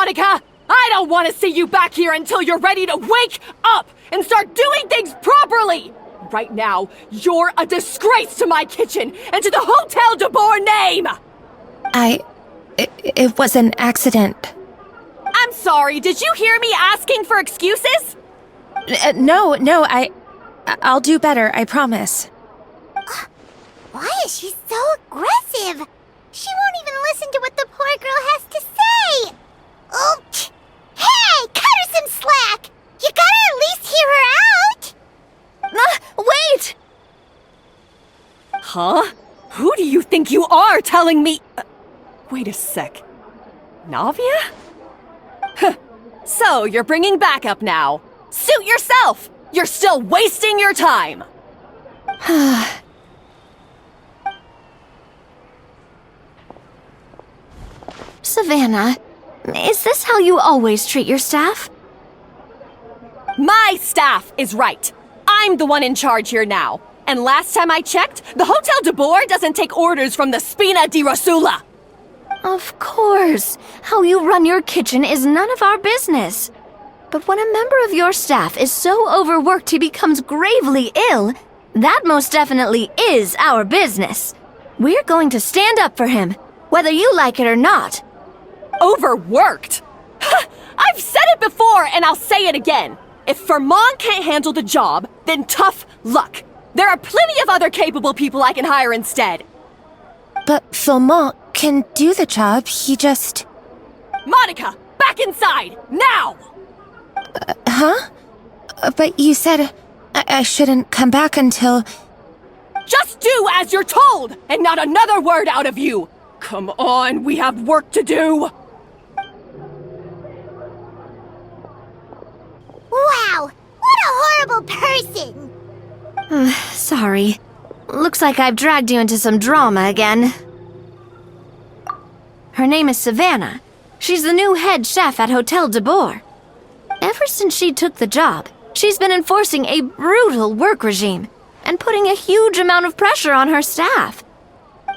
Monica! I don't want to see you back here until you're ready to wake up and start doing things properly! Right now, you're a disgrace to my kitchen and to the Hotel de Boer name! It was an accident. I'm sorry, did you hear me asking for excuses? No, I'll do better, I promise. Why is she so aggressive? She won't even listen to what the poor girl has to say! Oh, hey! Cut her some slack! You gotta at least hear her out! Wait! Huh? Who do you think you are telling me? Wait a sec. Navia? So, you're bringing backup now. Suit yourself! You're still wasting your time! Savannah, is this how you always treat your staff? My staff is right. I'm the one in charge here now. And last time I checked, the Hotel de Boer doesn't take orders from the Spina di Rosula. Of course. How you run your kitchen is none of our business. But when a member of your staff is so overworked he becomes gravely ill, that most definitely is our business. We're going to stand up for him, whether you like it or not. Overworked? I've said it before and I'll say it again. If Fermont can't handle the job, then tough luck. There are plenty of other capable people I can hire instead. But Fermont can do the job, he just... Monica, back inside, now! Huh? But you said I shouldn't come back until... Just do as you're told, and not another word out of you! Come on, we have work to do! Wow! What a horrible person! Sorry. Looks like I've dragged you into some drama again. Her name is Savannah. She's the new head chef at Hotel de Boer. Ever since she took the job, she's been enforcing a brutal work regime and putting a huge amount of pressure on her staff.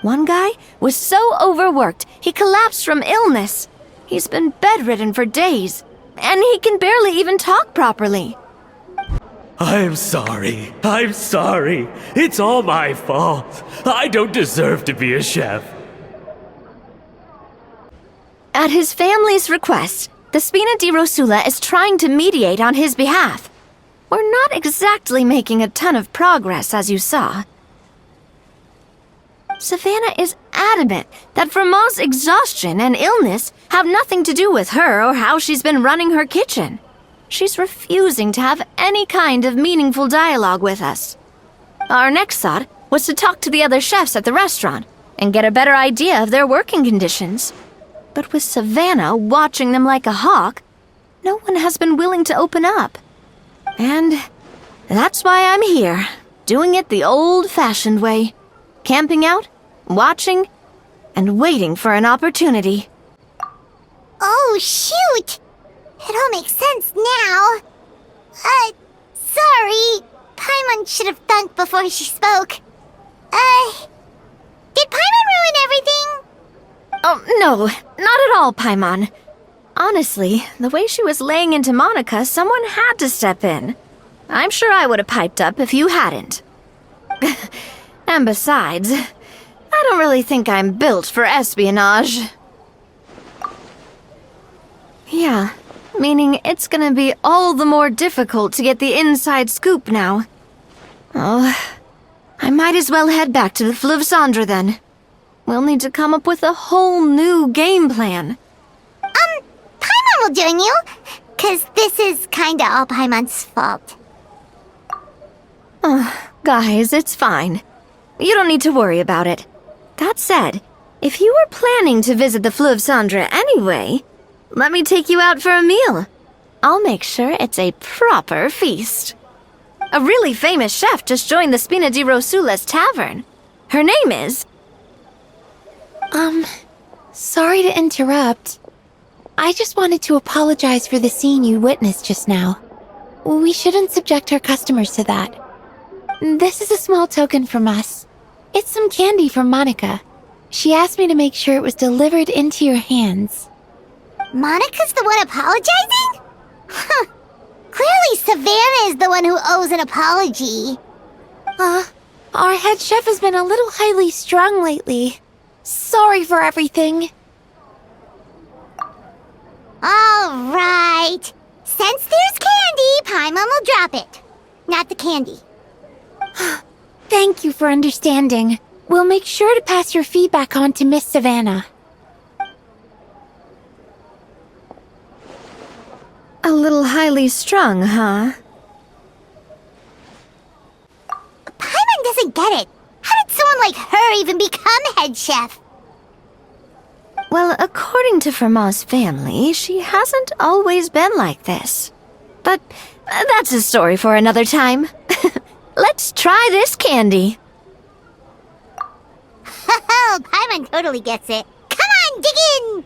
One guy was so overworked, he collapsed from illness. He's been bedridden for days, and he can barely even talk properly. I'm sorry. It's all my fault. I don't deserve to be a chef. At his family's request, the Spina di Rosula is trying to mediate on his behalf. We're not exactly making a ton of progress, as you saw. Savannah is adamant that Vermont's exhaustion and illness have nothing to do with her or how she's been running her kitchen. She's refusing to have any kind of meaningful dialogue with us. Our next thought was to talk to the other chefs at the restaurant and get a better idea of their working conditions. But with Savannah watching them like a hawk, no one has been willing to open up. And that's why I'm here, doing it the old-fashioned way. Camping out, watching, and waiting for an opportunity. Oh, shoot! It all makes sense now. Sorry. Paimon should have thunked before she spoke. Did Paimon ruin everything? Oh, no, not at all, Paimon. Honestly, the way she was laying into Monica, someone had to step in. I'm sure I would have piped up if you hadn't. And besides, I don't really think I'm built for espionage. Yeah, meaning it's gonna be all the more difficult to get the inside scoop now. Oh, I might as well head back to the Fleuve Cendre then. We'll need to come up with a whole new game plan. Paimon will join you, 'cause this is kinda all Paimon's fault. Guys, it's fine. You don't need to worry about it. That said, if you were planning to visit the Fleuve Cendre anyway, let me take you out for a meal. I'll make sure it's a proper feast. A really famous chef just joined the Spina di Rosula's tavern. Her name is... Sorry to interrupt. I just wanted to apologize for the scene you witnessed just now. We shouldn't subject our customers to that. This is a small token from us. It's some candy from Monica. She asked me to make sure it was delivered into your hands. Monica's the one apologizing? Huh. Clearly Savannah is the one who owes an apology. Our head chef has been a little highly strung lately. Sorry for everything. All right. Since there's candy, Paimon will drop it. Not the candy. Thank you for understanding. We'll make sure to pass your feedback on to Miss Savannah. A little highly strung, huh? Paimon doesn't get it. How did someone like her even become head chef? Well, according to Fermat's family, she hasn't always been like this. But that's a story for another time. Let's try this candy. Oh, Paimon totally gets it. Come on, dig in!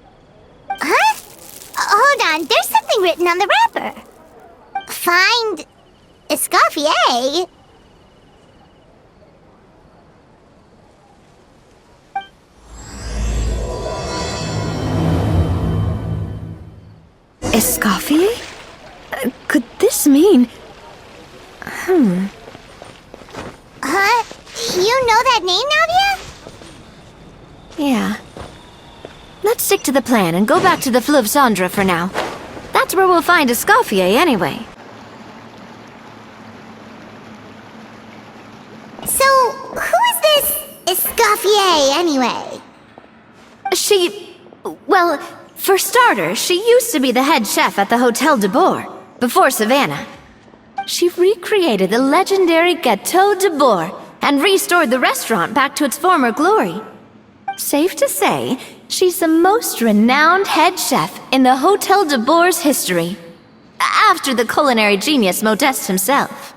Huh? Hold on, there's something written on the wrapper. Find Escoffier. Escoffier? Could this mean... Huh? You know that name, Navia? Yeah. Let's stick to the plan and go back to the Fleuve Cendre for now. That's where we'll find Escoffier anyway. So, who is this Escoffier anyway? Well, for starters, she used to be the head chef at the Hotel de Bourg, before Savannah. She recreated the legendary Gâteau de Bourg and restored the restaurant back to its former glory. Safe to say, she's the most renowned head chef in the Hotel de Bourg's history. After the culinary genius Modeste himself.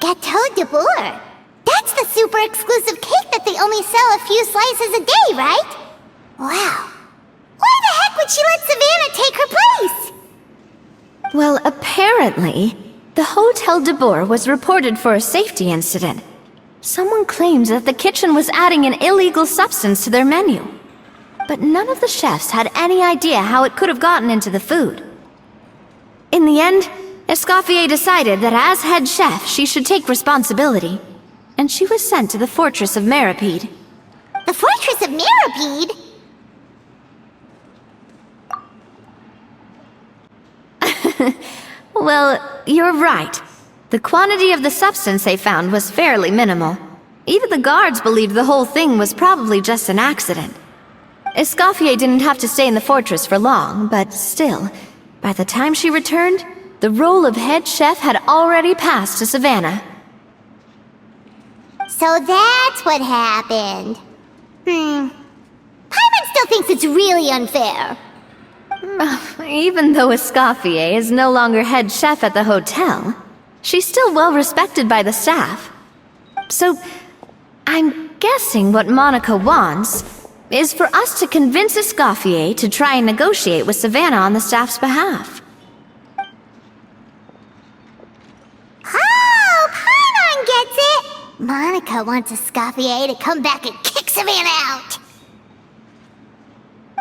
Gâteau de Bourg? That's the super exclusive cake that they only sell a few slices a day, right? Wow. Why the heck would she let Savannah take her place? Well, apparently, the Hotel de Bourg was reported for a safety incident. Someone claims that the kitchen was adding an illegal substance to their menu. But none of the chefs had any idea how it could have gotten into the food. In the end, Escoffier decided that as head chef, she should take responsibility. And she was sent to the Fortress of Meripede. The Fortress of Meripede? Well, you're right. The quantity of the substance they found was fairly minimal. Even the guards believed the whole thing was probably just an accident. Escoffier didn't have to stay in the fortress for long, but still, by the time she returned, the role of head chef had already passed to Savannah. So that's what happened. Paimon still thinks it's really unfair. Even though Escoffier is no longer head chef at the hotel, she's still well respected by the staff. So, I'm guessing what Monica wants is for us to convince Escoffier to try and negotiate with Savannah on the staff's behalf. Oh, Paimon gets it! Monica wants Escoffier to come back and kick Savannah out.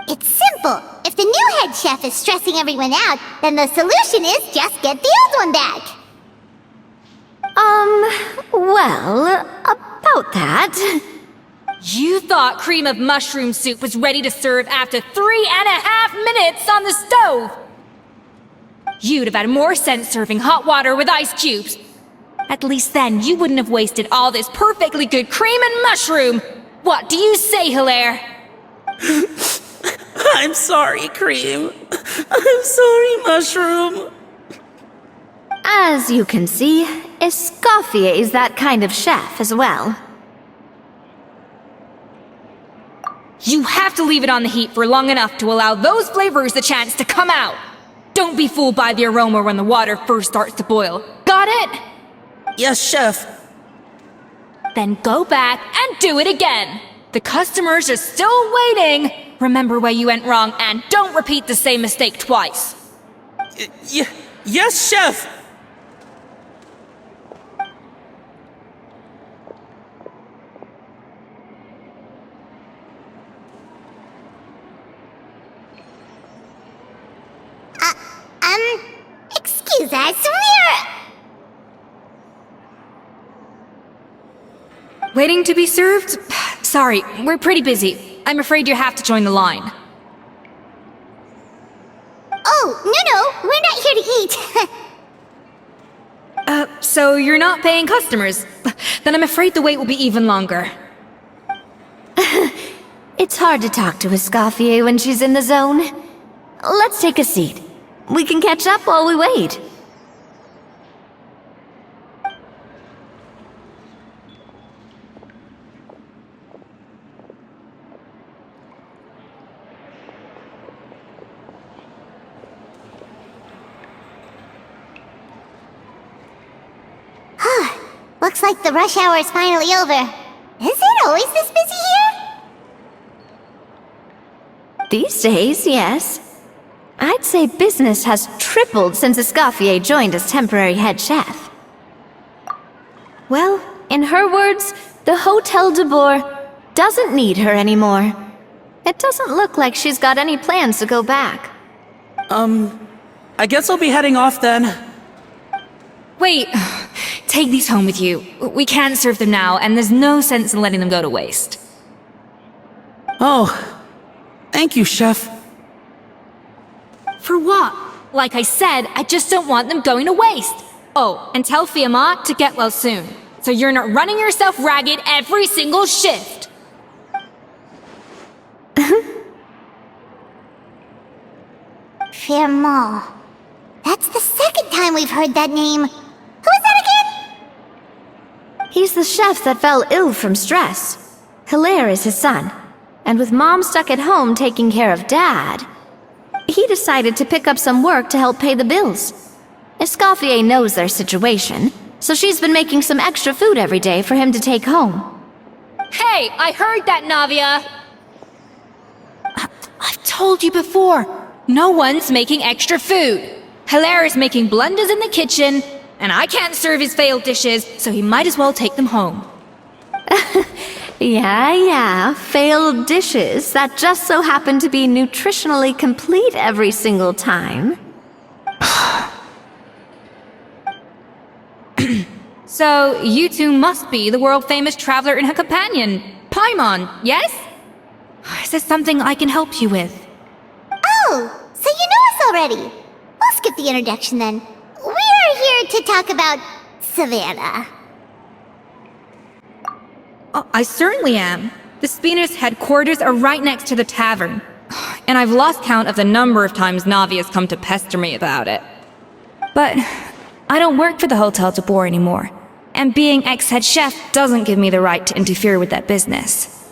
It's simple. If the new head chef is stressing everyone out, then the solution is just get the old one back. Well, about that... You thought cream of mushroom soup was ready to serve after 3.5 minutes on the stove! You'd have had more sense serving hot water with ice cubes. At least then you wouldn't have wasted all this perfectly good cream and mushroom! What do you say, Hilaire? I'm sorry, Cream. I'm sorry, Mushroom. As you can see, Escoffier is that kind of chef as well. You have to leave it on the heat for long enough to allow those flavors the chance to come out. Don't be fooled by the aroma when the water first starts to boil. Got it? Yes, Chef. Then go back and do it again. The customers are still waiting. Remember where you went wrong and don't repeat the same mistake twice. Yes, Chef. I swear! Waiting to be served? Sorry, we're pretty busy. I'm afraid you have to join the line. Oh, no, we're not here to eat. So you're not paying customers? Then I'm afraid the wait will be even longer. It's hard to talk to Escoffier when she's in the zone. Let's take a seat. We can catch up while we wait. Looks like the rush hour is finally over. Is it always this busy here? These days, yes. I'd say business has tripled since Escoffier joined as temporary head chef. Well, in her words, the Hotel de Boer doesn't need her anymore. It doesn't look like she's got any plans to go back. I guess I'll be heading off then. Wait, take these home with you. We can't serve them now, and there's no sense in letting them go to waste. Oh, thank you, Chef. For what? Like I said, I just don't want them going to waste. Oh, and tell Fiamma to get well soon, so you're not running yourself ragged every single shift. Fiamma. That's the second time we've heard that name. Who is that again? He's the chef that fell ill from stress. Hilaire is his son, and with Mom stuck at home taking care of Dad, he decided to pick up some work to help pay the bills. Escoffier knows their situation, so she's been making some extra food every day for him to take home. Hey, I heard that, Navia! I've told you before, no one's making extra food. Hilaire is making blunders in the kitchen, and I can't serve his failed dishes, so he might as well take them home. Yeah, failed dishes that just so happen to be nutritionally complete every single time. So, you two must be the world-famous traveler and her companion, Paimon, yes? Is there something I can help you with? Oh, so you know us already. We'll skip the introduction then. We're here to talk about Savannah. Oh, I certainly am. The Spina's headquarters are right next to the tavern. And I've lost count of the number of times Navi has come to pester me about it. But I don't work for the Hotel de Boer anymore. And being ex-head chef doesn't give me the right to interfere with that business.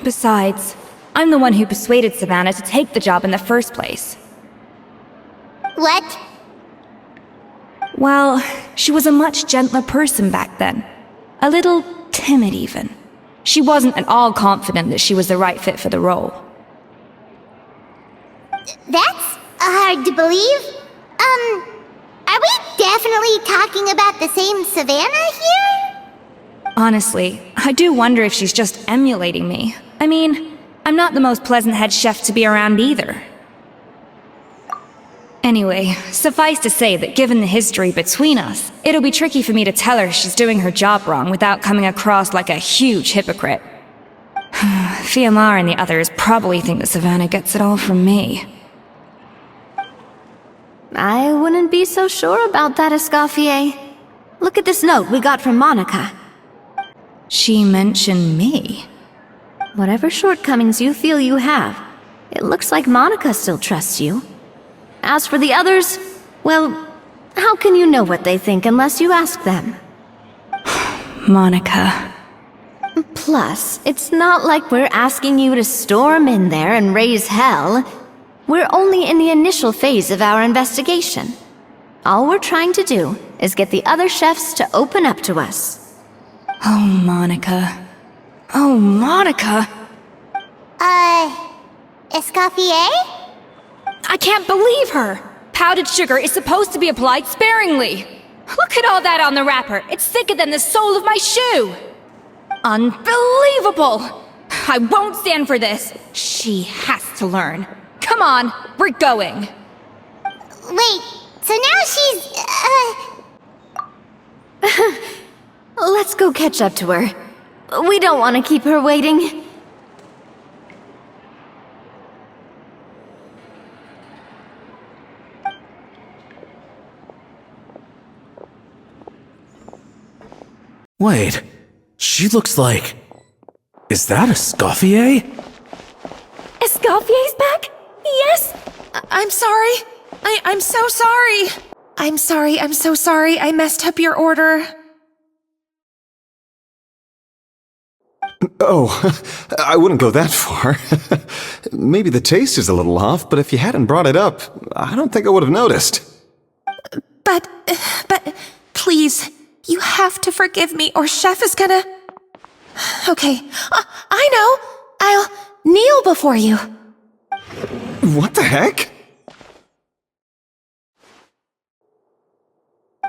Besides, I'm the one who persuaded Savannah to take the job in the first place. What? Well, she was a much gentler person back then. A little timid, even. She wasn't at all confident that she was the right fit for the role. That's hard to believe. Are we definitely talking about the same Savannah here? Honestly, I do wonder if she's just emulating me. I mean, I'm not the most pleasant head chef to be around either. Anyway, suffice to say that given the history between us, it'll be tricky for me to tell her she's doing her job wrong without coming across like a huge hypocrite. Fiamma and the others probably think that Savannah gets it all from me. I wouldn't be so sure about that, Escoffier. Look at this note we got from Monica. She mentioned me. Whatever shortcomings you feel you have, it looks like Monica still trusts you. As for the others, well, how can you know what they think unless you ask them? Monica. Plus, it's not like we're asking you to storm in there and raise hell. We're only in the initial phase of our investigation. All we're trying to do is get the other chefs to open up to us. Oh, Monica. Oh, Monica! Escoffier? I can't believe her! Powdered sugar is supposed to be applied sparingly. Look at all that on the wrapper. It's thicker than the sole of my shoe. Unbelievable! I won't stand for this. She has to learn. Come on, we're going. Wait, so now she's, Let's go catch up to her. We don't want to keep her waiting. Wait, she looks like... Is that Escoffier? Escoffier's back? Yes? I'm sorry. I'm so sorry. I'm so sorry. I messed up your order. Oh, I wouldn't go that far. Maybe the taste is a little off, but if you hadn't brought it up, I don't think I would have noticed. But, please, you have to forgive me or Chef is gonna... Okay, I know. I'll kneel before you. What the heck?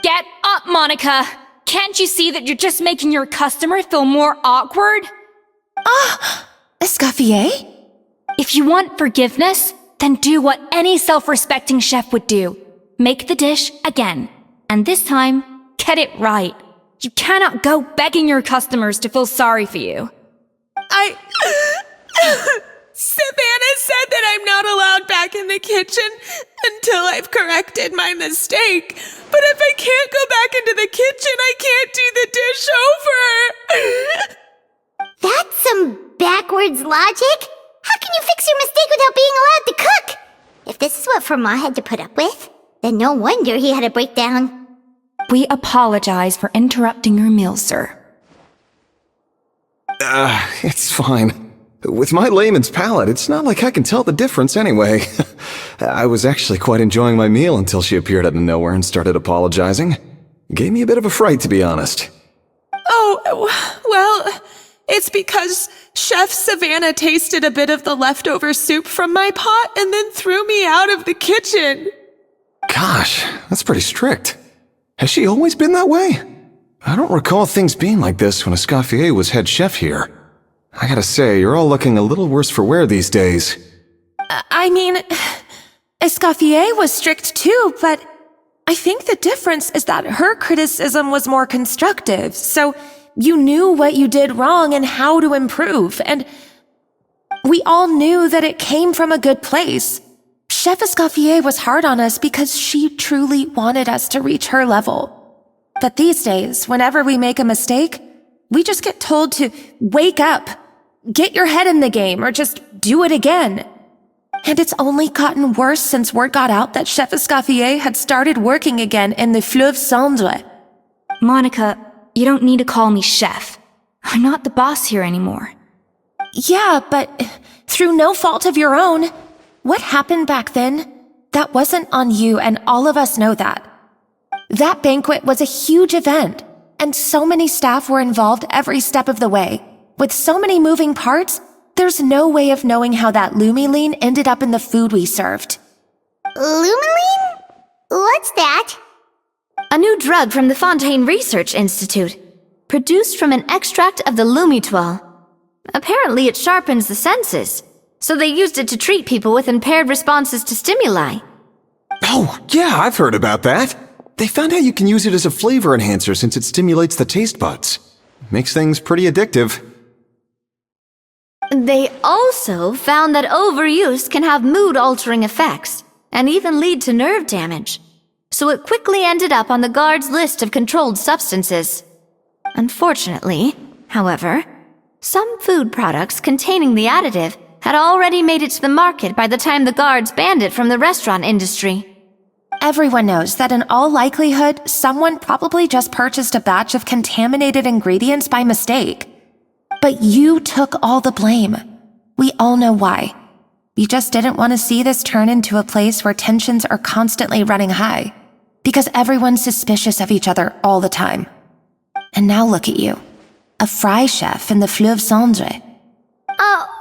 Get up, Monica! Can't you see that you're just making your customer feel more awkward? Escoffier? If you want forgiveness, then do what any self-respecting chef would do. Make the dish again. And this time, get it right. You cannot go begging your customers to feel sorry for you. Savannah said that I'm not allowed back in the kitchen until I've corrected my mistake. But if I can't go back into the kitchen, I can't do the dish over. that's some backwards logic. How can you fix your mistake without being allowed to cook? If this is what Fermat had to put up with, then no wonder he had a breakdown. We apologize for interrupting your meal, sir. It's fine. With my layman's palate, it's not like I can tell the difference anyway. I was actually quite enjoying my meal until she appeared out of nowhere and started apologizing. Gave me a bit of a fright, to be honest. Oh, well, it's because Chef Savannah tasted a bit of the leftover soup from my pot and then threw me out of the kitchen. Gosh, that's pretty strict. Has she always been that way? I don't recall things being like this when Escoffier was head chef here. I gotta say, you're all looking a little worse for wear these days. I mean, Escoffier was strict too, but I think the difference is that her criticism was more constructive, so you knew what you did wrong and how to improve, and we all knew that it came from a good place. Chef Escoffier was hard on us because she truly wanted us to reach her level. But these days, whenever we make a mistake, we just get told to wake up, get your head in the game, or just do it again. And it's only gotten worse since word got out that Chef Escoffier had started working again in the Fleuve Cendre. Monica, you don't need to call me chef. I'm not the boss here anymore. Yeah, but through no fault of your own. What happened back then? That wasn't on you, and all of us know that. That banquet was a huge event, and so many staff were involved every step of the way. With so many moving parts, there's no way of knowing how that lumiline ended up in the food we served. Lumiline? What's that? A new drug from the Fontaine Research Institute, produced from an extract of the lumitoile. Apparently it sharpens the senses, so they used it to treat people with impaired responses to stimuli. Oh, yeah, I've heard about that. They found out you can use it as a flavor enhancer since it stimulates the taste buds. Makes things pretty addictive. They also found that overuse can have mood-altering effects, and even lead to nerve damage. So it quickly ended up on the guard's list of controlled substances. Unfortunately, however, some food products containing the additive had already made it to the market by the time the guards banned it from the restaurant industry. Everyone knows that in all likelihood, someone probably just purchased a batch of contaminated ingredients by mistake. But you took all the blame. We all know why. You just didn't want to see this turn into a place where tensions are constantly running high, because everyone's suspicious of each other all the time. And now look at you, a fry chef in the Fleuve Cendre.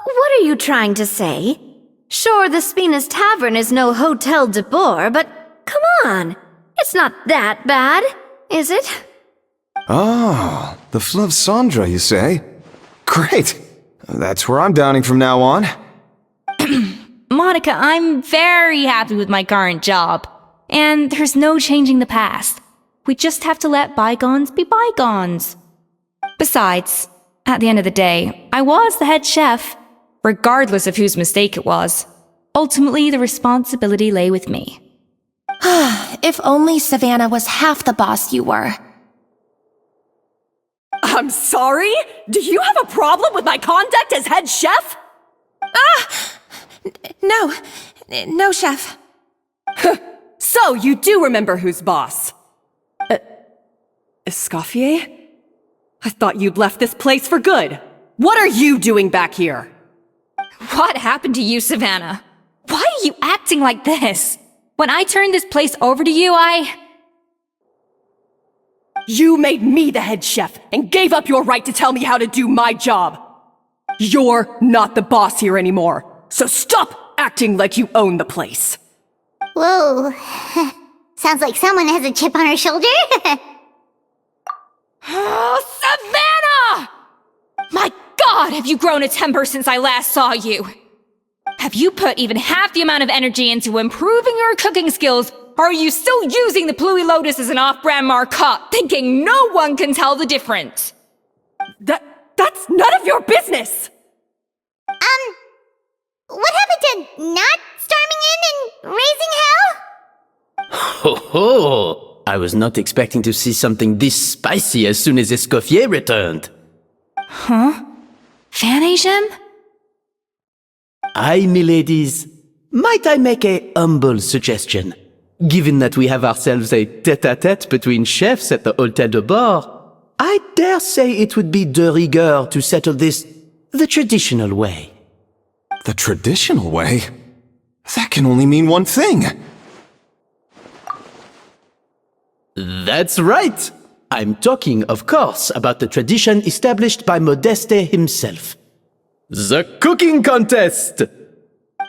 What are you trying to say? Sure, the Spina's Tavern is no Hotel de Boer, but come on, it's not that bad, is it? Oh, the Fleuve Cendre, you say? Great. That's where I'm downing from now on. Monica, I'm very happy with my current job. And there's no changing the past. We just have to let bygones be bygones. Besides, at the end of the day, I was the head chef, regardless of whose mistake it was. Ultimately, the responsibility lay with me. If only Savannah was half the boss you were. I'm sorry? Do you have a problem with my conduct as head chef? No, chef. So, you do remember who's boss? Escoffier? I thought you'd left this place for good. What are you doing back here? What happened to you, Savannah? Why are you acting like this? When I turned this place over to you, You made me the head chef and gave up your right to tell me how to do my job. You're not the boss here anymore, so stop acting like you own the place. Whoa. Sounds like someone has a chip on her shoulder. Oh, Savannah! My God, have you grown a temper since I last saw you? Have you put even half the amount of energy into improving your cooking skills, or are you still using the Pluie Lotus as an off-brand markup, thinking no one can tell the difference? That's none of your business! What happened to not storming in and raising hell? Ho ho! I was not expecting to see something this spicy as soon as Escoffier returned. Huh? Fanasium? Aye, miladies. Might I make a humble suggestion? Given that we have ourselves a tête-à-tête between chefs at the Hôtel de Bord, I dare say it would be de rigueur to settle this the traditional way. The traditional way? That can only mean one thing. That's right! I'm talking, of course, about the tradition established by Modeste himself. The cooking contest!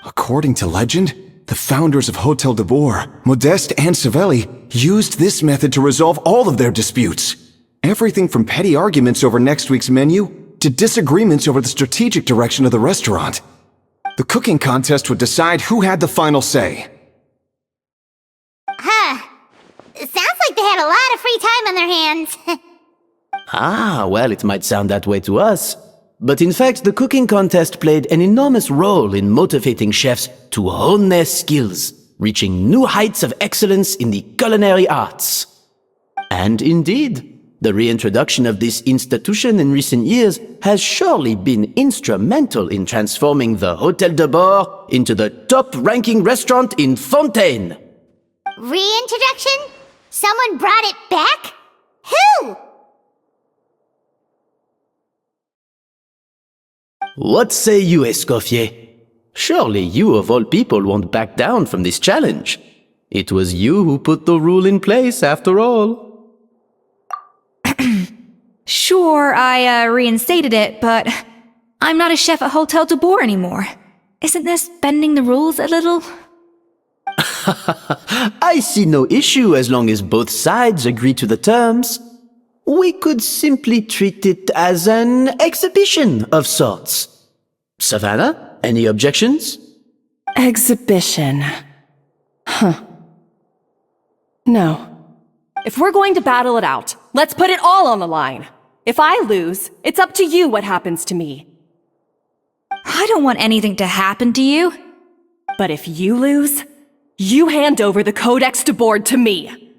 According to legend, the founders of Hôtel de Bord, Modeste and Savelli, used this method to resolve all of their disputes. Everything from petty arguments over next week's menu to disagreements over the strategic direction of the restaurant. The cooking contest would decide who had the final say. It sounds like they had a lot of free time on their hands. Ah, well, it might sound that way to us. But in fact, the cooking contest played an enormous role in motivating chefs to hone their skills, reaching new heights of excellence in the culinary arts. And indeed, the reintroduction of this institution in recent years has surely been instrumental in transforming the Hôtel de Bord into the top-ranking restaurant in Fontaine. Reintroduction? Someone brought it back? Who? What say you, Escoffier? Surely you of all people won't back down from this challenge. It was you who put the rule in place, after all. Sure, I reinstated it, but I'm not a chef at Hôtel de Bord anymore. Isn't this bending the rules a little? I see no issue as long as both sides agree to the terms. We could simply treat it as an exhibition of sorts. Savannah, any objections? Exhibition. Huh. No. If we're going to battle it out, let's put it all on the line. If I lose, it's up to you what happens to me. I don't want anything to happen to you. But if you lose, you hand over the Codex de Bord to me.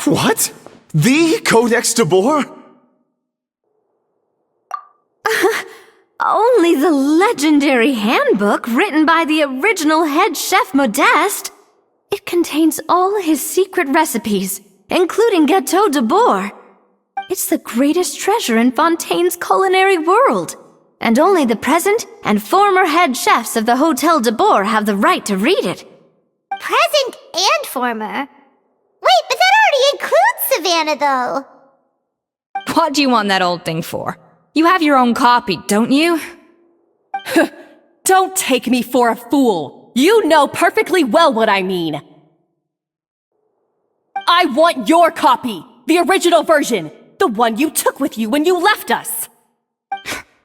What? The Codex de Bord? Only the legendary handbook written by the original head chef Modeste. It contains all his secret recipes, including Gâteau de Bord. It's the greatest treasure in Fontaine's culinary world, and only the present and former head chefs of the Hôtel de Bord have the right to read it. Present and former? Wait, but that already includes Savannah, though. What do you want that old thing for? You have your own copy, don't you? Don't take me for a fool. You know perfectly well what I mean. I want your copy, the original version, the one you took with you when you left us.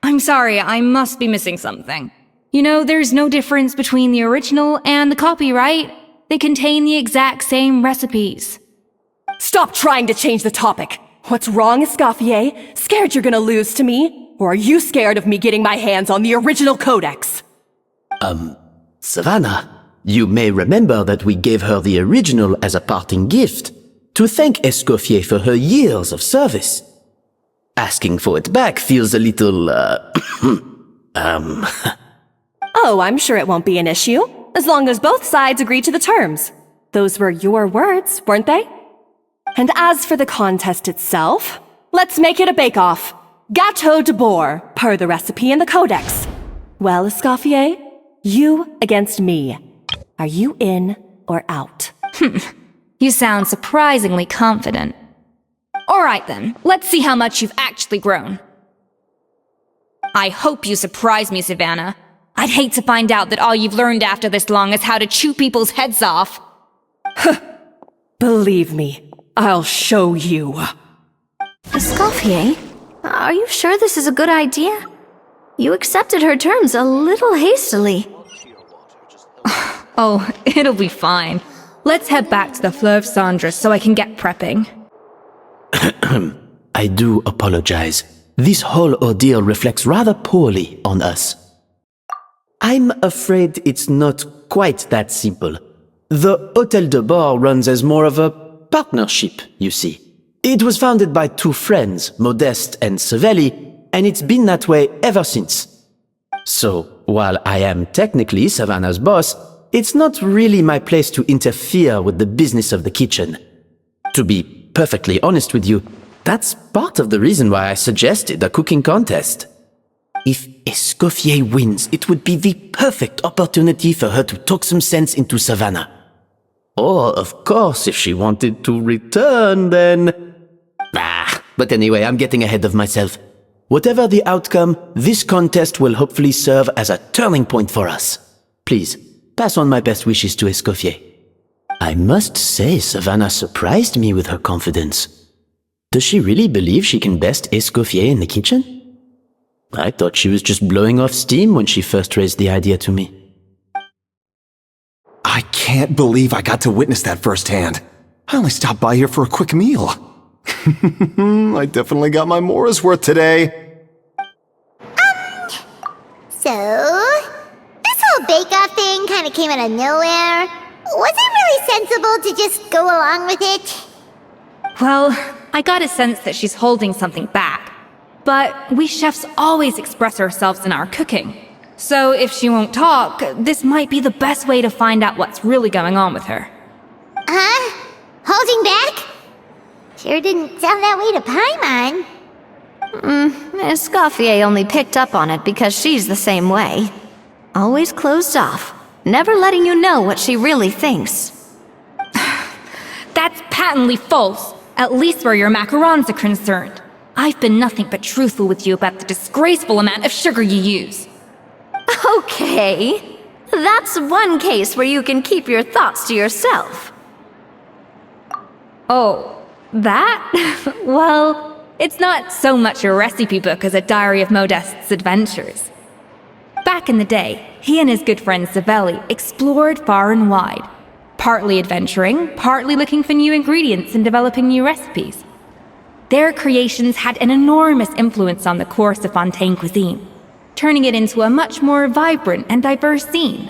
I'm sorry, I must be missing something. You know, there's no difference between the original and the copyright. They contain the exact same recipes. Stop trying to change the topic. What's wrong, Escoffier? Scared you're gonna lose to me? Or are you scared of me getting my hands on the original codex? Savannah, you may remember that we gave her the original as a parting gift to thank Escoffier for her years of service. Asking for it back feels a little, Oh, I'm sure it won't be an issue, as long as both sides agree to the terms. Those were your words, weren't they? And as for the contest itself, let's make it a bake-off. Gâteau de boar, per the recipe in the codex. Well, Escoffier, you against me. Are you in or out? You sound surprisingly confident. Alright then, let's see how much you've actually grown. I hope you surprise me, Savannah. I'd hate to find out that all you've learned after this long is how to chew people's heads off. Believe me, I'll show you. Escoffier, are you sure this is a good idea? You accepted her terms a little hastily. Oh, it'll be fine. Let's head back to the Fleuve Cendres so I can get prepping. I do apologize. This whole ordeal reflects rather poorly on us. I'm afraid it's not quite that simple. The Hôtel de Bord runs as more of a partnership, you see. It was founded by two friends, Modeste and Savelli, and it's been that way ever since. So, while I am technically Savannah's boss, it's not really my place to interfere with the business of the kitchen. To be perfectly honest with you, that's part of the reason why I suggested a cooking contest. If Escoffier wins, it would be the perfect opportunity for her to talk some sense into Savannah. Or, of course, if she wanted to return, then... But anyway, I'm getting ahead of myself. Whatever the outcome, this contest will hopefully serve as a turning point for us. Please, pass on my best wishes to Escoffier. I must say, Savannah surprised me with her confidence. Does she really believe she can best Escoffier in the kitchen? I thought she was just blowing off steam when she first raised the idea to me. I can't believe I got to witness that firsthand. I only stopped by here for a quick meal. I definitely got my Mora's worth today. So, this whole bake-off thing kind of came out of nowhere. Was it really sensible to just go along with it? Well, I got a sense that she's holding something back. But we chefs always express ourselves in our cooking. So if she won't talk, this might be the best way to find out what's really going on with her. Huh? Holding back? Sure didn't sound that way to Paimon. Escoffier only picked up on it because she's the same way. Always closed off, never letting you know what she really thinks. That's patently false, at least where your macarons are concerned. I've been nothing but truthful with you about the disgraceful amount of sugar you use. Okay, that's one case where you can keep your thoughts to yourself. Oh, that? Well, it's not so much a recipe book as a diary of Modeste's adventures. Back in the day, he and his good friend Savelli explored far and wide, partly adventuring, partly looking for new ingredients and developing new recipes. Their creations had an enormous influence on the course of Fontaine cuisine, turning it into a much more vibrant and diverse scene.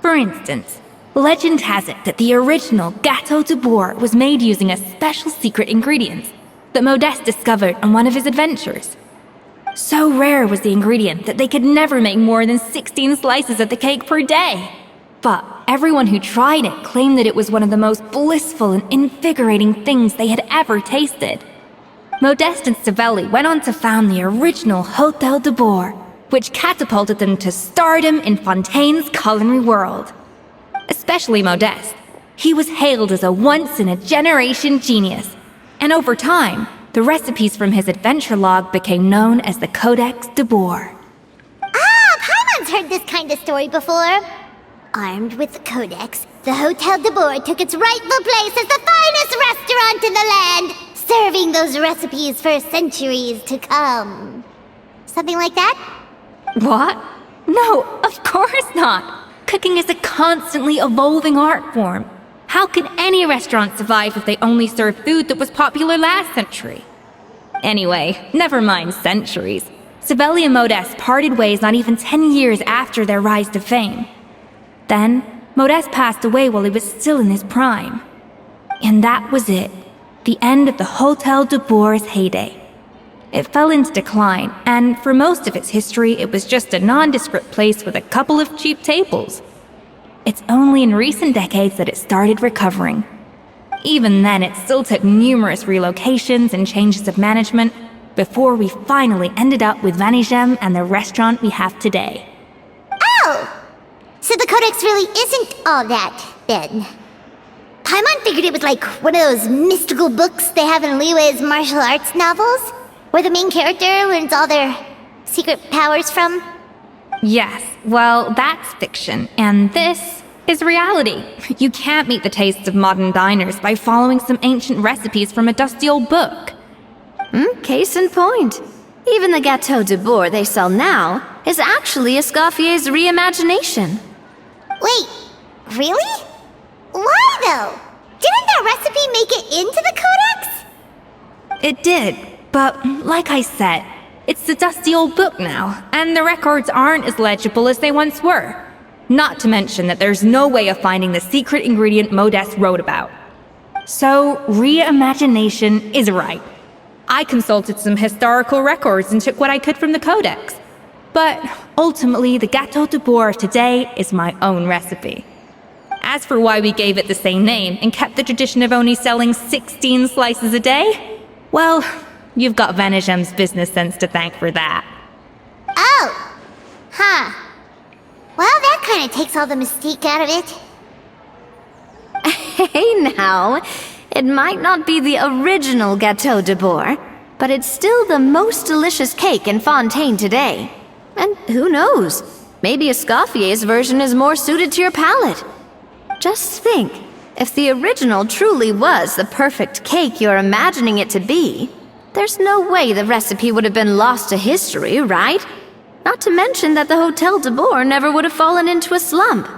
For instance, legend has it that the original Gâteau de boar was made using a special secret ingredient that Modeste discovered on one of his adventures. So rare was the ingredient that they could never make more than 16 slices of the cake per day. But everyone who tried it claimed that it was one of the most blissful and invigorating things they had ever tasted. Modeste and Savelli went on to found the original Hôtel de Boar, which catapulted them to stardom in Fontaine's culinary world. Especially Modeste. He was hailed as a once-in-a-generation genius, and over time, the recipes from his adventure log became known as the Codex de Boar. Paimon's heard this kind of story before. Armed with the Codex, the Hôtel de Boar took its rightful place as the finest restaurant in the land, serving those recipes for centuries to come. Something like that? What? No, of course not. Cooking is a constantly evolving art form. How could any restaurant survive if they only served food that was popular last century? Anyway, never mind centuries. Sibeli and Modeste parted ways not even 10 years after their rise to fame. Then, Modeste passed away while he was still in his prime. And that was it. The end of the Hotel de Boer's heyday. It fell into decline, and for most of its history, it was just a nondescript place with a couple of cheap tables. It's only in recent decades that it started recovering. Even then, it still took numerous relocations and changes of management before we finally ended up with Vanigem and the restaurant we have today. Oh! So the Codex really isn't all that, then. Paimon figured it was like one of those mystical books they have in Liyue's martial arts novels, where the main character learns all their secret powers from. Yes, well, that's fiction, and this is reality. You can't meet the tastes of modern diners by following some ancient recipes from a dusty old book. Case in point. Even the Gâteau de Boer they sell now is actually Escoffier's reimagination. Wait, really? Why though? Didn't that recipe make it into the Codex? It did, but like I said, it's the dusty old book now, and the records aren't as legible as they once were. Not to mention that there's no way of finding the secret ingredient Modeste wrote about. So, reimagination is right. I consulted some historical records and took what I could from the Codex. But ultimately, the Gâteau de Boer of today is my own recipe. As for why we gave it the same name and kept the tradition of only selling 16 slices a day, well, you've got Vanigem's business sense to thank for that. Oh! Huh. Well, that kind of takes all the mystique out of it. Hey now, it might not be the original Gâteau de Boer, but it's still the most delicious cake in Fontaine today. And who knows, maybe Escoffier's version is more suited to your palate. Just think, if the original truly was the perfect cake you're imagining it to be, there's no way the recipe would have been lost to history, right? Not to mention that the Hotel de Boer never would have fallen into a slump.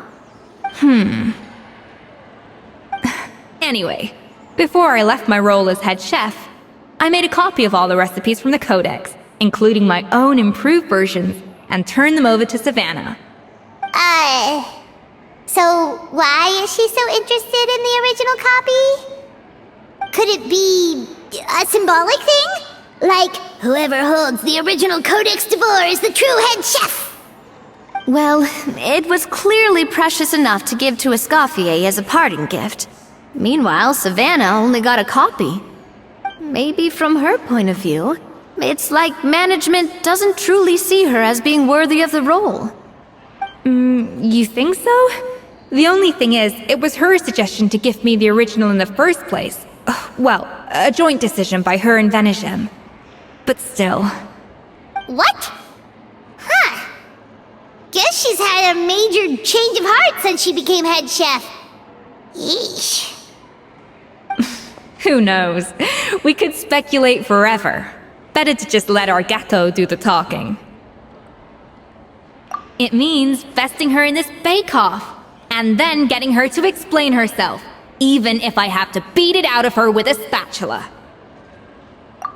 Anyway, before I left my role as head chef, I made a copy of all the recipes from the Codex, including my own improved versions, and turned them over to Savannah. So why is she so interested in the original copy? Could it be a symbolic thing? Like, whoever holds the original Codex de Boer is the true head chef? Well, it was clearly precious enough to give to Escoffier as a parting gift. Meanwhile, Savannah only got a copy. Maybe from her point of view, it's like management doesn't truly see her as being worthy of the role. You think so? The only thing is, it was her suggestion to gift me the original in the first place. Well, a joint decision by her and Vanigem. But still. What? Huh. Guess she's had a major change of heart since she became head chef. Yeesh. Who knows? We could speculate forever. Better to just let our Gâteau do the talking. It means besting her in this bake-off, and then getting her to explain herself, even if I have to beat it out of her with a spatula.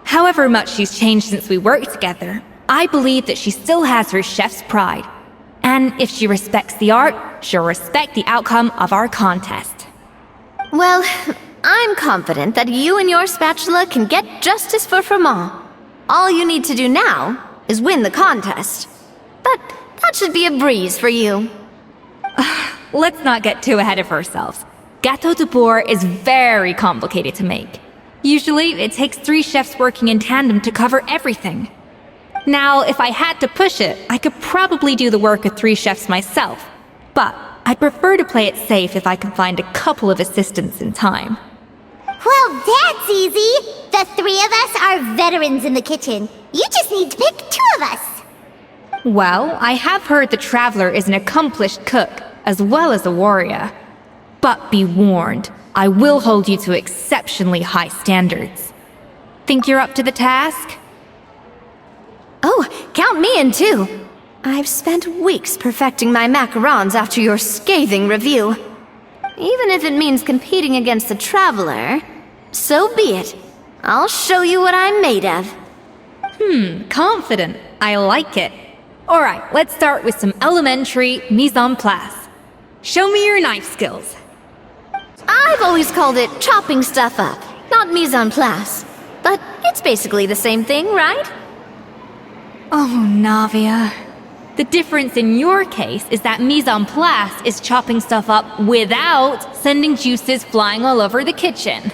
However much she's changed since we worked together, I believe that she still has her chef's pride. And if she respects the art, she'll respect the outcome of our contest. Well, I'm confident that you and your spatula can get justice for Froment. All you need to do now is win the contest. But that should be a breeze for you. Let's not get too ahead of ourselves. Gâteau de Boer is very complicated to make. Usually, it takes 3 chefs working in tandem to cover everything. Now, if I had to push it, I could probably do the work of 3 chefs myself. But I'd prefer to play it safe if I can find a couple of assistants in time. Well, that's easy. The 3 of us are veterans in the kitchen. You just need to pick 2 of us. Well, I have heard the Traveler is an accomplished cook, as well as a warrior. But be warned, I will hold you to exceptionally high standards. Think you're up to the task? Oh, count me in too. I've spent weeks perfecting my macarons after your scathing review. Even if it means competing against the Traveler, so be it. I'll show you what I'm made of. Confident. I like it. Alright, let's start with some elementary mise en place. Show me your knife skills. I've always called it chopping stuff up, not mise en place. But it's basically the same thing, right? Oh, Navia. The difference in your case is that mise en place is chopping stuff up without sending juices flying all over the kitchen.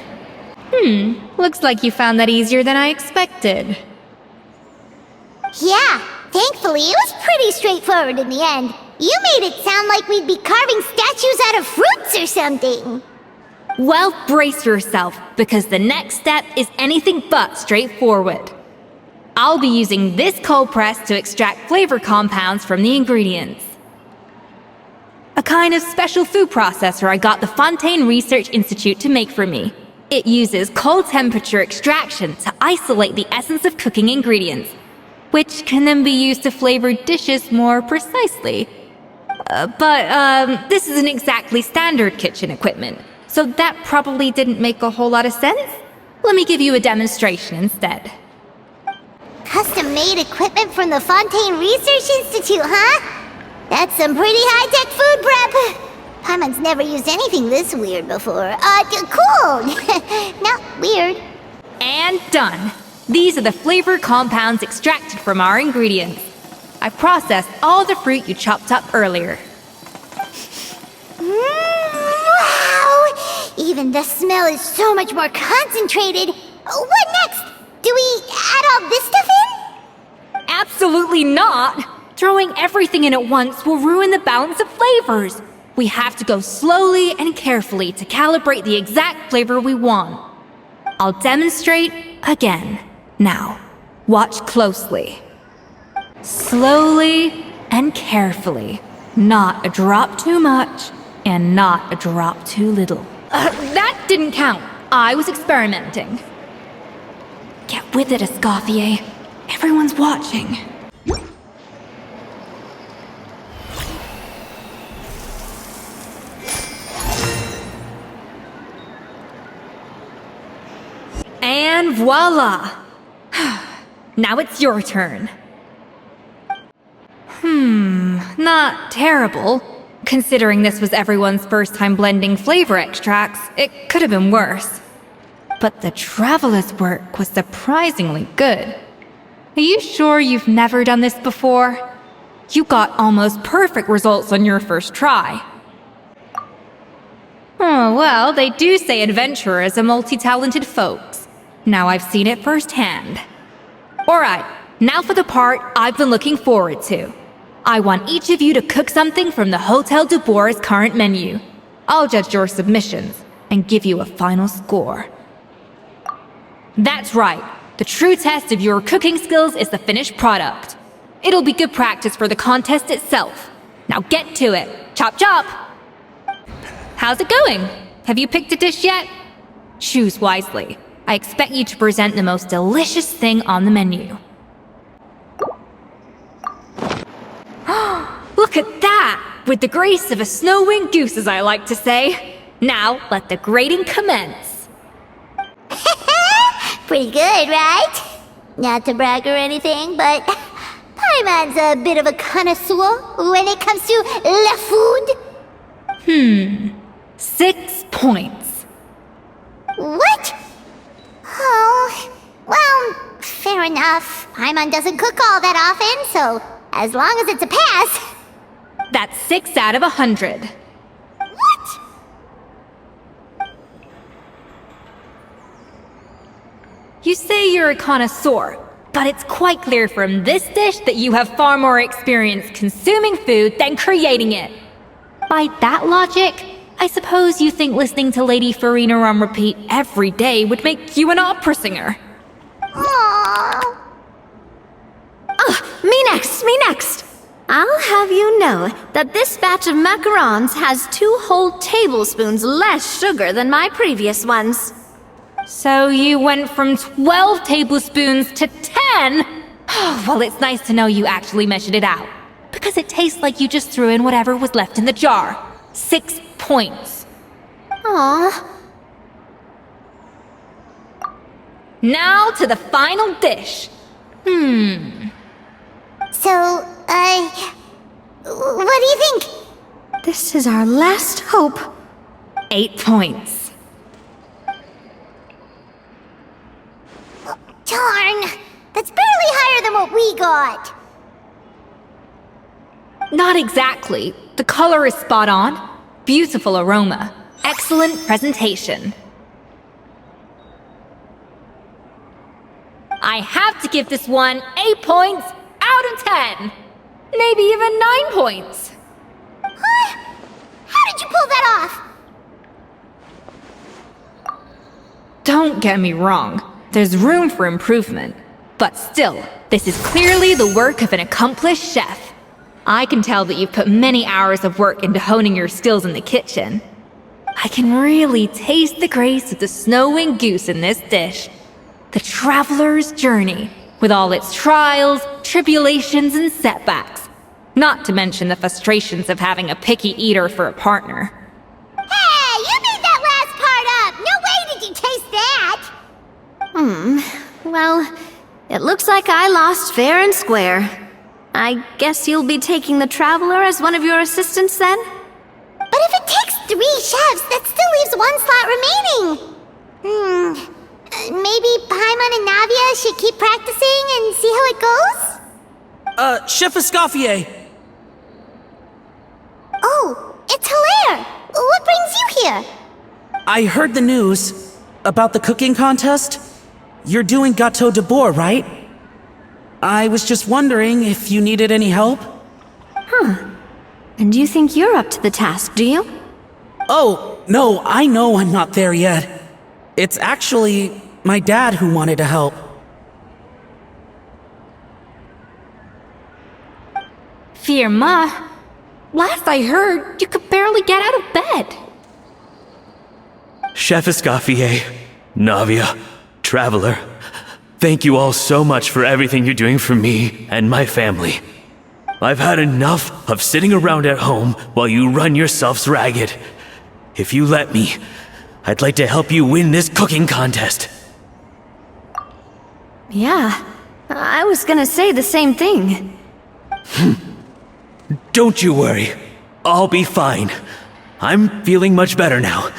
Looks like you found that easier than I expected. Yeah, thankfully it was pretty straightforward in the end. You made it sound like we'd be carving statues out of fruits or something. Well, brace yourself, because the next step is anything but straightforward. I'll be using this cold press to extract flavor compounds from the ingredients. A kind of special food processor I got the Fontaine Research Institute to make for me. It uses cold temperature extraction to isolate the essence of cooking ingredients, which can then be used to flavor dishes more precisely. But this isn't exactly standard kitchen equipment, so that probably didn't make a whole lot of sense. Let me give you a demonstration instead. Custom-made equipment from the Fontaine Research Institute, huh? That's some pretty high-tech food prep. Paimon's never used anything this weird before. Cool. Not weird. And done. These are the flavor compounds extracted from our ingredients. I processed all the fruit you chopped up earlier. Wow! Even the smell is so much more concentrated. What next? Do we add all this stuff in? Absolutely not! Throwing everything in at once will ruin the balance of flavors. We have to go slowly and carefully to calibrate the exact flavor we want. I'll demonstrate again. Now, watch closely. Slowly and carefully. Not a drop too much, and not a drop too little. That didn't count. I was experimenting. Get with it, Escoffier. Everyone's watching. And voila! Now it's your turn. Not terrible. Considering this was everyone's first time blending flavor extracts, it could have been worse. But the Traveler's work was surprisingly good. Are you sure you've never done this before? You got almost perfect results on your first try. Oh, well, they do say adventurers are multi-talented folks. Now I've seen it firsthand. Alright, now for the part I've been looking forward to. I want each of you to cook something from the Hotel du Bois' current menu. I'll judge your submissions and give you a final score. That's right. The true test of your cooking skills is the finished product. It'll be good practice for the contest itself. Now get to it. Chop chop! How's it going? Have you picked a dish yet? Choose wisely. I expect you to present the most delicious thing on the menu. Look at that! With the grace of a snow-winged goose, as I like to say. Now, let the grating commence. Pretty good, right? Not to brag or anything, but Paimon's a bit of a connoisseur when it comes to la food. 6 points. What? Oh, well, fair enough. Paimon doesn't cook all that often, so as long as it's a pass. That's 6 out of 100. What? You say you're a connoisseur, but it's quite clear from this dish that you have far more experience consuming food than creating it. By that logic, I suppose you think listening to Lady Farina on repeat every day would make you an opera singer. Aww. Me next! I'll have you know that this batch of macarons has 2 whole tablespoons less sugar than my previous ones. So you went from 12 tablespoons to 10? Well, it's nice to know you actually measured it out. because it tastes like you just threw in whatever was left in the jar. 6 points. Aw. Now to the final dish. So, what do you think? This is our last hope. 8 points. Darn! That's barely higher than what we got. Not exactly. The color is spot on. Beautiful aroma. Excellent presentation. I have to give this one 8 points out of 10. Maybe even 9 points. Huh? How did you pull that off? Don't get me wrong. There's room for improvement. But still, this is clearly the work of an accomplished chef. I can tell that you've put many hours of work into honing your skills in the kitchen. I can really taste the grace of the snow-winged goose in this dish. The traveler's journey, with all its trials, tribulations, and setbacks. Not to mention the frustrations of having a picky eater for a partner. Hey, you made that last part up! No way did you taste that! Well, it looks like I lost fair and square. I guess you'll be taking the Traveler as one of your assistants then? But if it takes 3 chefs, that still leaves 1 slot remaining. Maybe Paimon and Navia should keep practicing and see how it goes? Chef Escoffier! Oh, it's Hilaire! What brings you here? I heard the news about the cooking contest. You're doing Gâteau de Bourg, right? I was just wondering if you needed any help? And you think you're up to the task, do you? Oh, no, I know I'm not there yet. It's actually my dad who wanted to help. Firma, last I heard, you could barely get out of bed. Chef Escoffier, Navia, Traveler, thank you all so much for everything you're doing for me and my family. I've had enough of sitting around at home while you run yourselves ragged. If you let me, I'd like to help you win this cooking contest. Yeah, I was gonna say the same thing. Don't you worry. I'll be fine. I'm feeling much better now.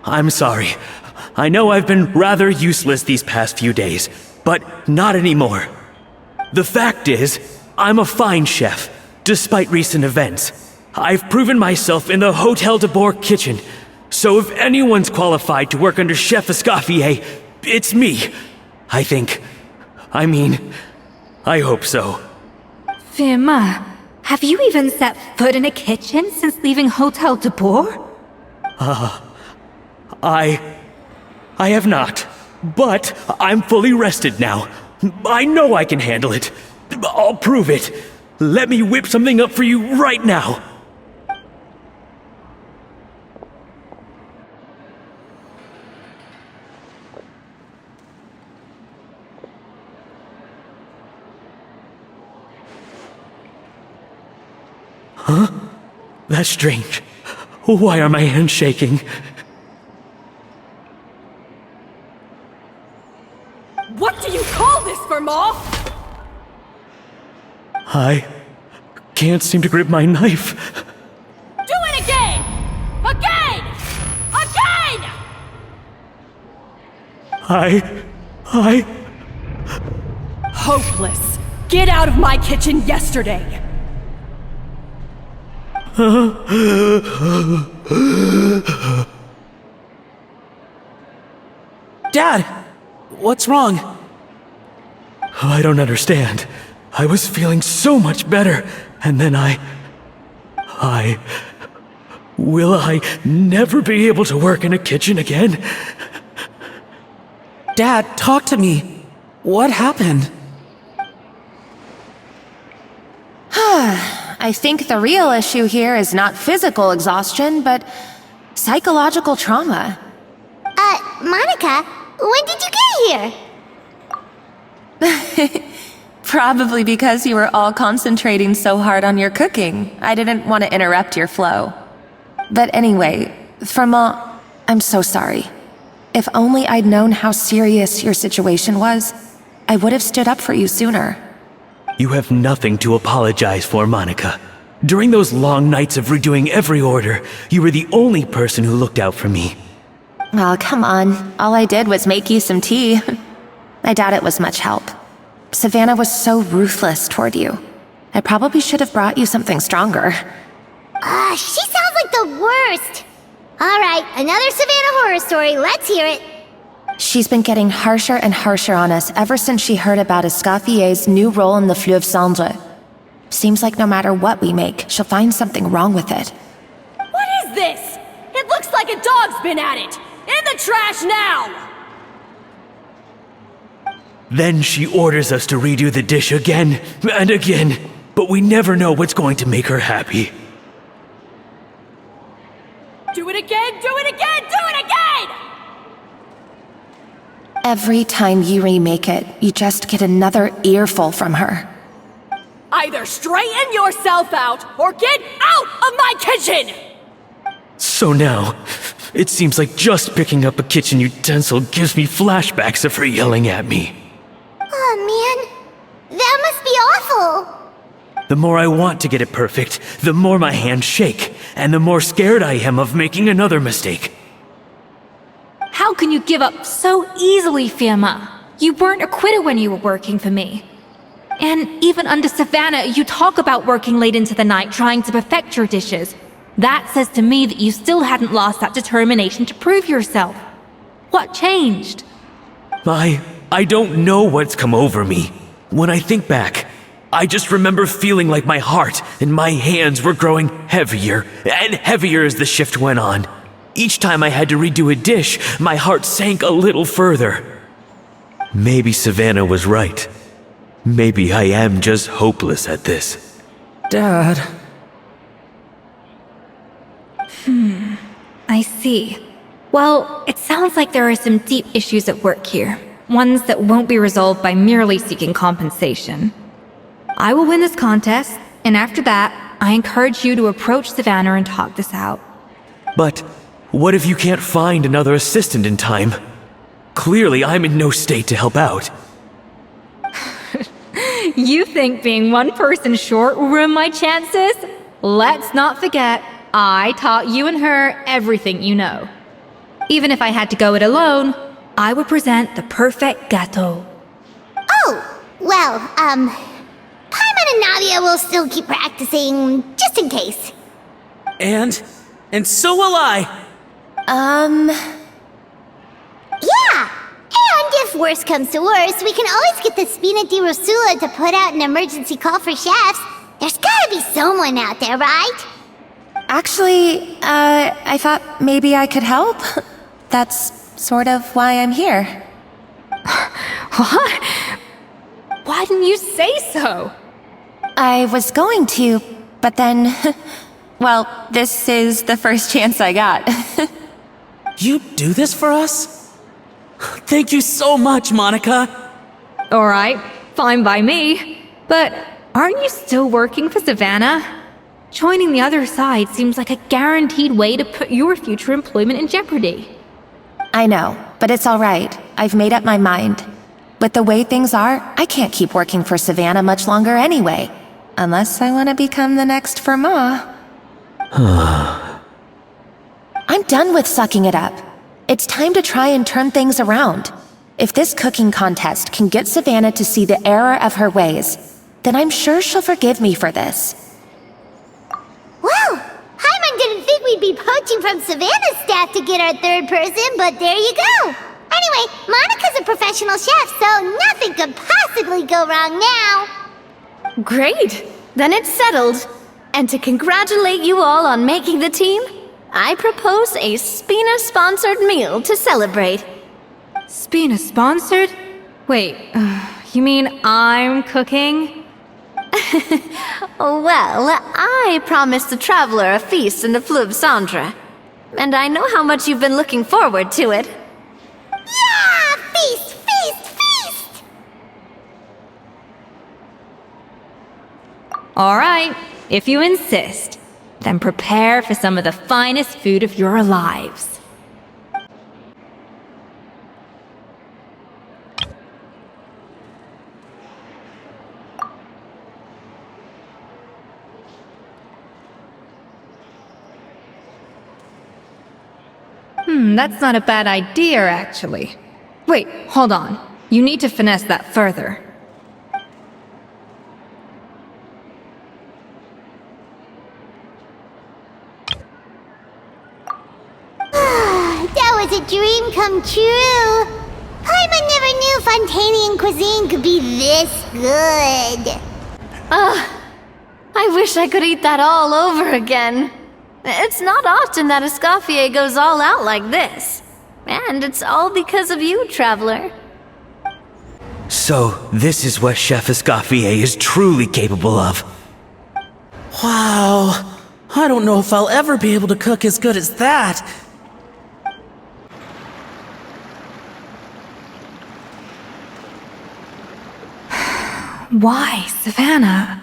I'm sorry. I know I've been rather useless these past few days, but not anymore. The fact is, I'm a fine chef, despite recent events. I've proven myself in the Hotel de Bourg kitchen, so if anyone's qualified to work under Chef Escoffier, it's me. I think. I hope so. Firma, have you even set foot in a kitchen since leaving Hotel de Bourg? I have not, but I'm fully rested now. I know I can handle it. I'll prove it. Let me whip something up for you right now. Huh? That's strange. Why are my hands shaking? What do you call this, Firma? I can't seem to grip my knife. Do it again! Again! Again! I... Hopeless. Get out of my kitchen yesterday. Dad! What's wrong? I don't understand. I was feeling so much better, and then Will I never be able to work in a kitchen again? Dad, talk to me. What happened? I think the real issue here is not physical exhaustion, but psychological trauma. Monica, when did you get here? Probably because you were all concentrating so hard on your cooking. I didn't want to interrupt your flow. But anyway, Firmin, I'm so sorry. If only I'd known how serious your situation was, I would have stood up for you sooner. You have nothing to apologize for, Monica. During those long nights of redoing every order, you were the only person who looked out for me. Oh, come on. All I did was make you some tea. I doubt it was much help. Savannah was so ruthless toward you. I probably should have brought you something stronger. She sounds like the worst. Alright, another Savannah horror story. Let's hear it. She's been getting harsher and harsher on us ever since she heard about Escaffier's new role in the Fleuve Cendre. Seems like no matter what we make, she'll find something wrong with it. What is this? It looks like a dog's been at it! In the trash now! Then she orders us to redo the dish again and again, but we never know what's going to make her happy. Do it again, do it again, do it again! Every time you remake it, you just get another earful from her. Either straighten yourself out, or get out of my kitchen! So now, it seems like just picking up a kitchen utensil gives me flashbacks of her yelling at me. Oh man, that must be awful. The more I want to get it perfect, the more my hands shake, and the more scared I am of making another mistake. How can you give up so easily, Firmin? You weren't a quitter when you were working for me. And even under Savannah, you talk about working late into the night trying to perfect your dishes. That says to me that you still hadn't lost that determination to prove yourself. What changed? I don't know what's come over me. When I think back, I just remember feeling like my heart and my hands were growing heavier and heavier as the shift went on. Each time I had to redo a dish, my heart sank a little further. Maybe Savannah was right. Maybe I am just hopeless at this. Dad. I see. Well, it sounds like there are some deep issues at work here. Ones that won't be resolved by merely seeking compensation. I will win this contest, and after that, I encourage you to approach Savannah and talk this out. But what if you can't find another assistant in time? Clearly, I'm in no state to help out. You think being one person short will ruin my chances? Let's not forget, I taught you and her everything you know. Even if I had to go it alone, I would present the perfect gâteau. Oh, well, Paimon and Nadia will still keep practicing, just in case. And so will I. Yeah! And if worse comes to worse, we can always get the Spina di Rosula to put out an emergency call for chefs. There's gotta be someone out there, right? Actually, I thought maybe I could help. That's sort of why I'm here. What? Why didn't you say so? I was going to, but then... well, this is the first chance I got. You do this for us? Thank you so much, Monica. Alright, fine by me. But aren't you still working for Savannah? Joining the other side seems like a guaranteed way to put your future employment in jeopardy. I know, but it's all right. I've made up my mind. With the way things are, I can't keep working for Savannah much longer anyway. Unless I want to become the next Firmin. I'm done with sucking it up. It's time to try and turn things around. If this cooking contest can get Savannah to see the error of her ways, then I'm sure she'll forgive me for this. Well, Paimon didn't think we'd be poaching from Savannah's staff to get our third person, but there you go. Anyway, Monica's a professional chef, so nothing could possibly go wrong now. Great! Then it's settled. And to congratulate you all on making the team, I propose a Spina-sponsored meal to celebrate. Spina sponsored? Wait, you mean I'm cooking? Well, I promised the traveler a feast in the Fleuve Cendre. And I know how much you've been looking forward to it. Yeah! Feast, feast, feast! All right, if you insist, then prepare for some of the finest food of your lives. That's not a bad idea, actually. Wait, hold on. You need to finesse that further. That was a dream come true. Paimon never knew Fontanian cuisine could be this good. I wish I could eat that all over again. It's not often that Escoffier goes all out like this. And it's all because of you, Traveler. So, this is what Chef Escoffier is truly capable of. Wow. I don't know if I'll ever be able to cook as good as that. Why, Savannah?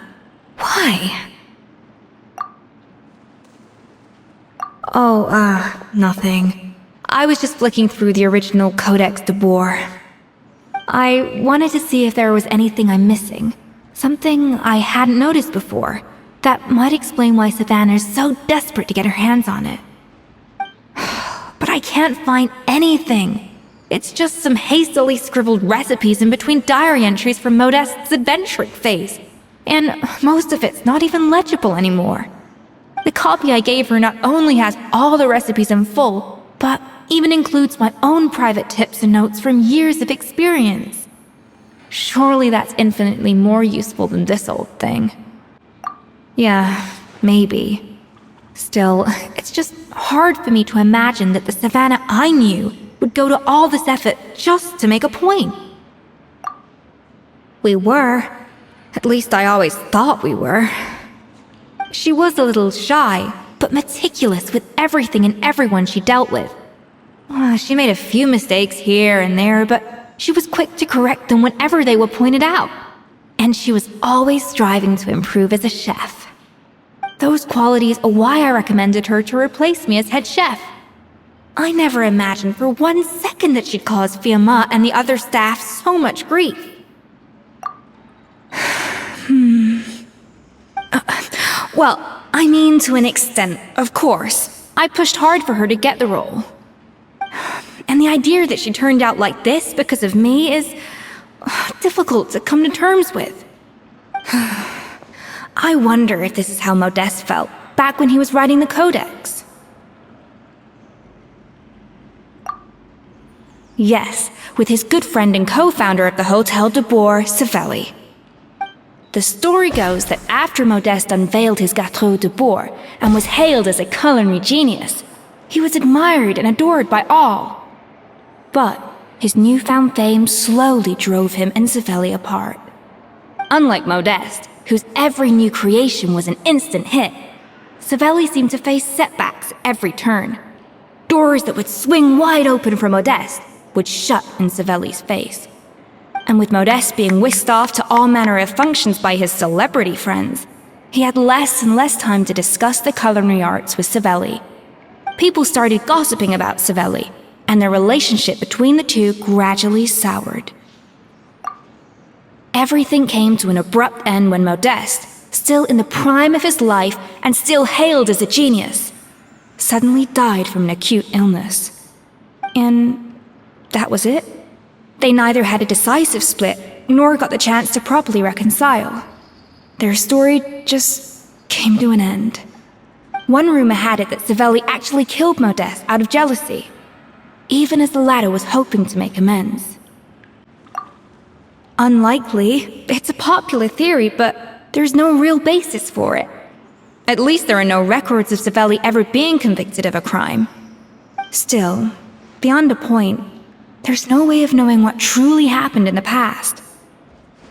Why? Oh, nothing. I was just flicking through the original Codex de Boer. I wanted to see if there was anything I'm missing. Something I hadn't noticed before. That might explain why Savannah's so desperate to get her hands on it. But I can't find anything. It's just some hastily scribbled recipes in between diary entries from Modeste's adventuring phase. And most of it's not even legible anymore. The copy I gave her not only has all the recipes in full, but even includes my own private tips and notes from years of experience. Surely that's infinitely more useful than this old thing. Yeah, maybe. Still, it's just hard for me to imagine that the Savannah I knew would go to all this effort just to make a point. We were. At least I always thought we were. She was a little shy, but meticulous with everything and everyone she dealt with. She made a few mistakes here and there, but she was quick to correct them whenever they were pointed out. And she was always striving to improve as a chef. Those qualities are why I recommended her to replace me as head chef. I never imagined for 1 second that she'd cause Fiamma and the other staff so much grief. Well, I mean to an extent, of course. I pushed hard for her to get the role. And the idea that she turned out like this because of me is difficult to come to terms with. I wonder if this is how Modeste felt back when he was writing the Codex. Yes, with his good friend and co-founder of the Hotel de Boer, Savelli. The story goes that after Modeste unveiled his Gâteau de Boer and was hailed as a culinary genius, he was admired and adored by all. But his newfound fame slowly drove him and Savelli apart. Unlike Modeste, whose every new creation was an instant hit, Savelli seemed to face setbacks at every turn. Doors that would swing wide open for Modeste would shut in Savelli's face. And with Modeste being whisked off to all manner of functions by his celebrity friends, he had less and less time to discuss the culinary arts with Savelli. People started gossiping about Savelli, and their relationship between the two gradually soured. Everything came to an abrupt end when Modeste, still in the prime of his life and still hailed as a genius, suddenly died from an acute illness. And that was it. They neither had a decisive split, nor got the chance to properly reconcile. Their story just came to an end. One rumor had it that Savelli actually killed Modeste out of jealousy, even as the latter was hoping to make amends. Unlikely, it's a popular theory, but there's no real basis for it. At least there are no records of Savelli ever being convicted of a crime. Still, beyond a point, there's no way of knowing what truly happened in the past.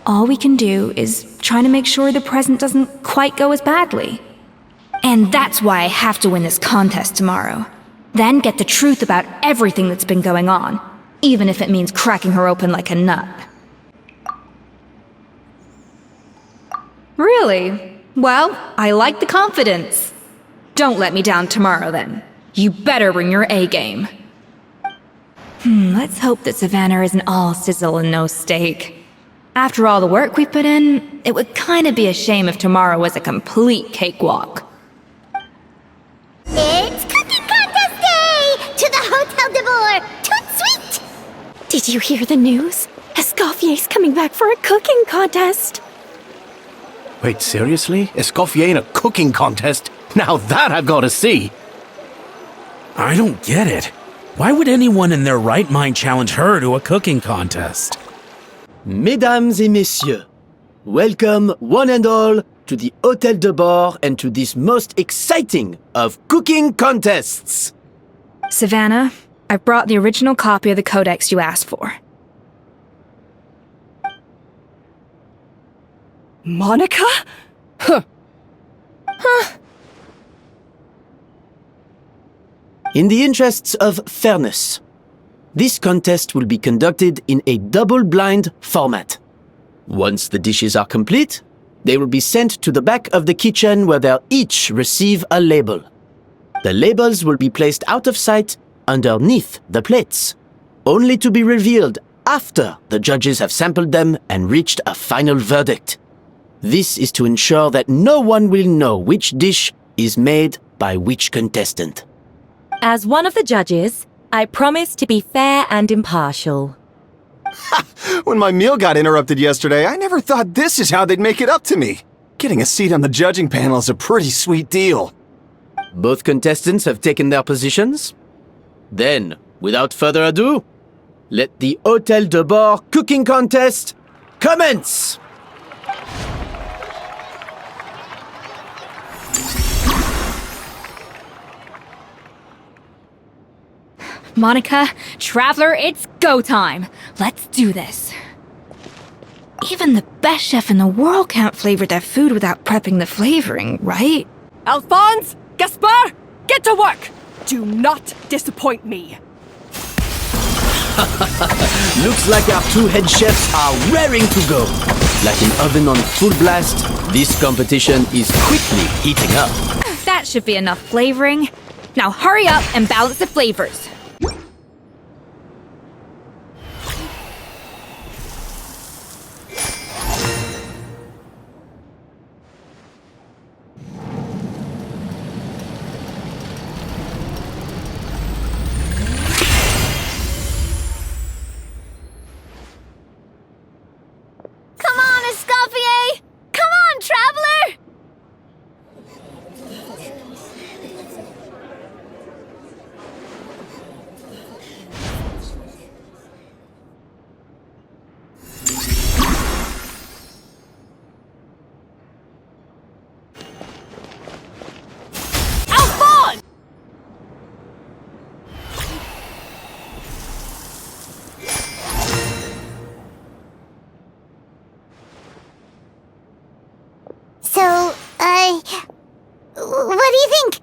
All we can do is try to make sure the present doesn't quite go as badly. And that's why I have to win this contest tomorrow. Then get the truth about everything that's been going on, even if it means cracking her open like a nut. Really? Well, I like the confidence. Don't let me down tomorrow, then. You better bring your A game. Let's hope that Savannah isn't all sizzle and no steak. After all the work we put in, it would kinda be a shame if tomorrow was a complete cakewalk. It's cooking contest day! To the Hotel de Boer! Toot sweet! Did you hear the news? Escoffier's coming back for a cooking contest. Wait, seriously? Escoffier in a cooking contest? Now that I've got to see! I don't get it. Why would anyone in their right mind challenge her to a cooking contest? Mesdames et messieurs, welcome one and all to the Hotel de Boer and to this most exciting of cooking contests! Savannah, I've brought the original copy of the codex you asked for. Monica? Huh. In the interests of fairness, this contest will be conducted in a double-blind format. Once the dishes are complete, they will be sent to the back of the kitchen where they'll each receive a label. The labels will be placed out of sight underneath the plates, only to be revealed after the judges have sampled them and reached a final verdict. This is to ensure that no one will know which dish is made by which contestant. As one of the judges, I promise to be fair and impartial. When my meal got interrupted yesterday, I never thought this is how they'd make it up to me. Getting a seat on the judging panel is a pretty sweet deal. Both contestants have taken their positions. Then, without further ado, let the Hotel de Boer cooking contest commence! Monica, Traveler, it's go time. Let's do this. Even the best chef in the world can't flavor their food without prepping the flavoring, right? Alphonse, Gaspar, get to work! Do not disappoint me. Looks like our two head chefs are raring to go. Like an oven on full blast, this competition is quickly heating up. That should be enough flavoring. Now hurry up and balance the flavors. Come on, Escoffier! Come on, Traveler! Alphonse! So, what do you think?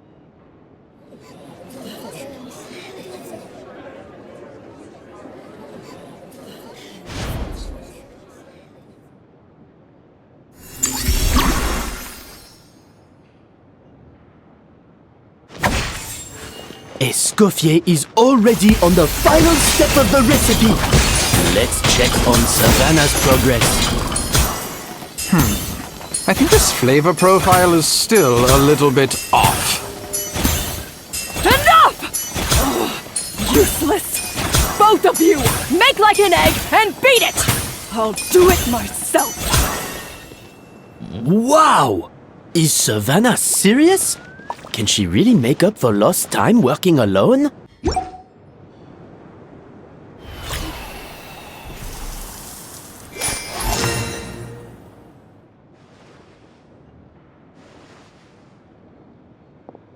Escoffier is already on the final step of the recipe. Let's check on Savannah's progress. I think this flavor profile is still a little bit off. Enough! Ugh, useless! Both of you! Make like an egg and beat it! I'll do it myself! Wow! Is Savannah serious? Can she really make up for lost time working alone?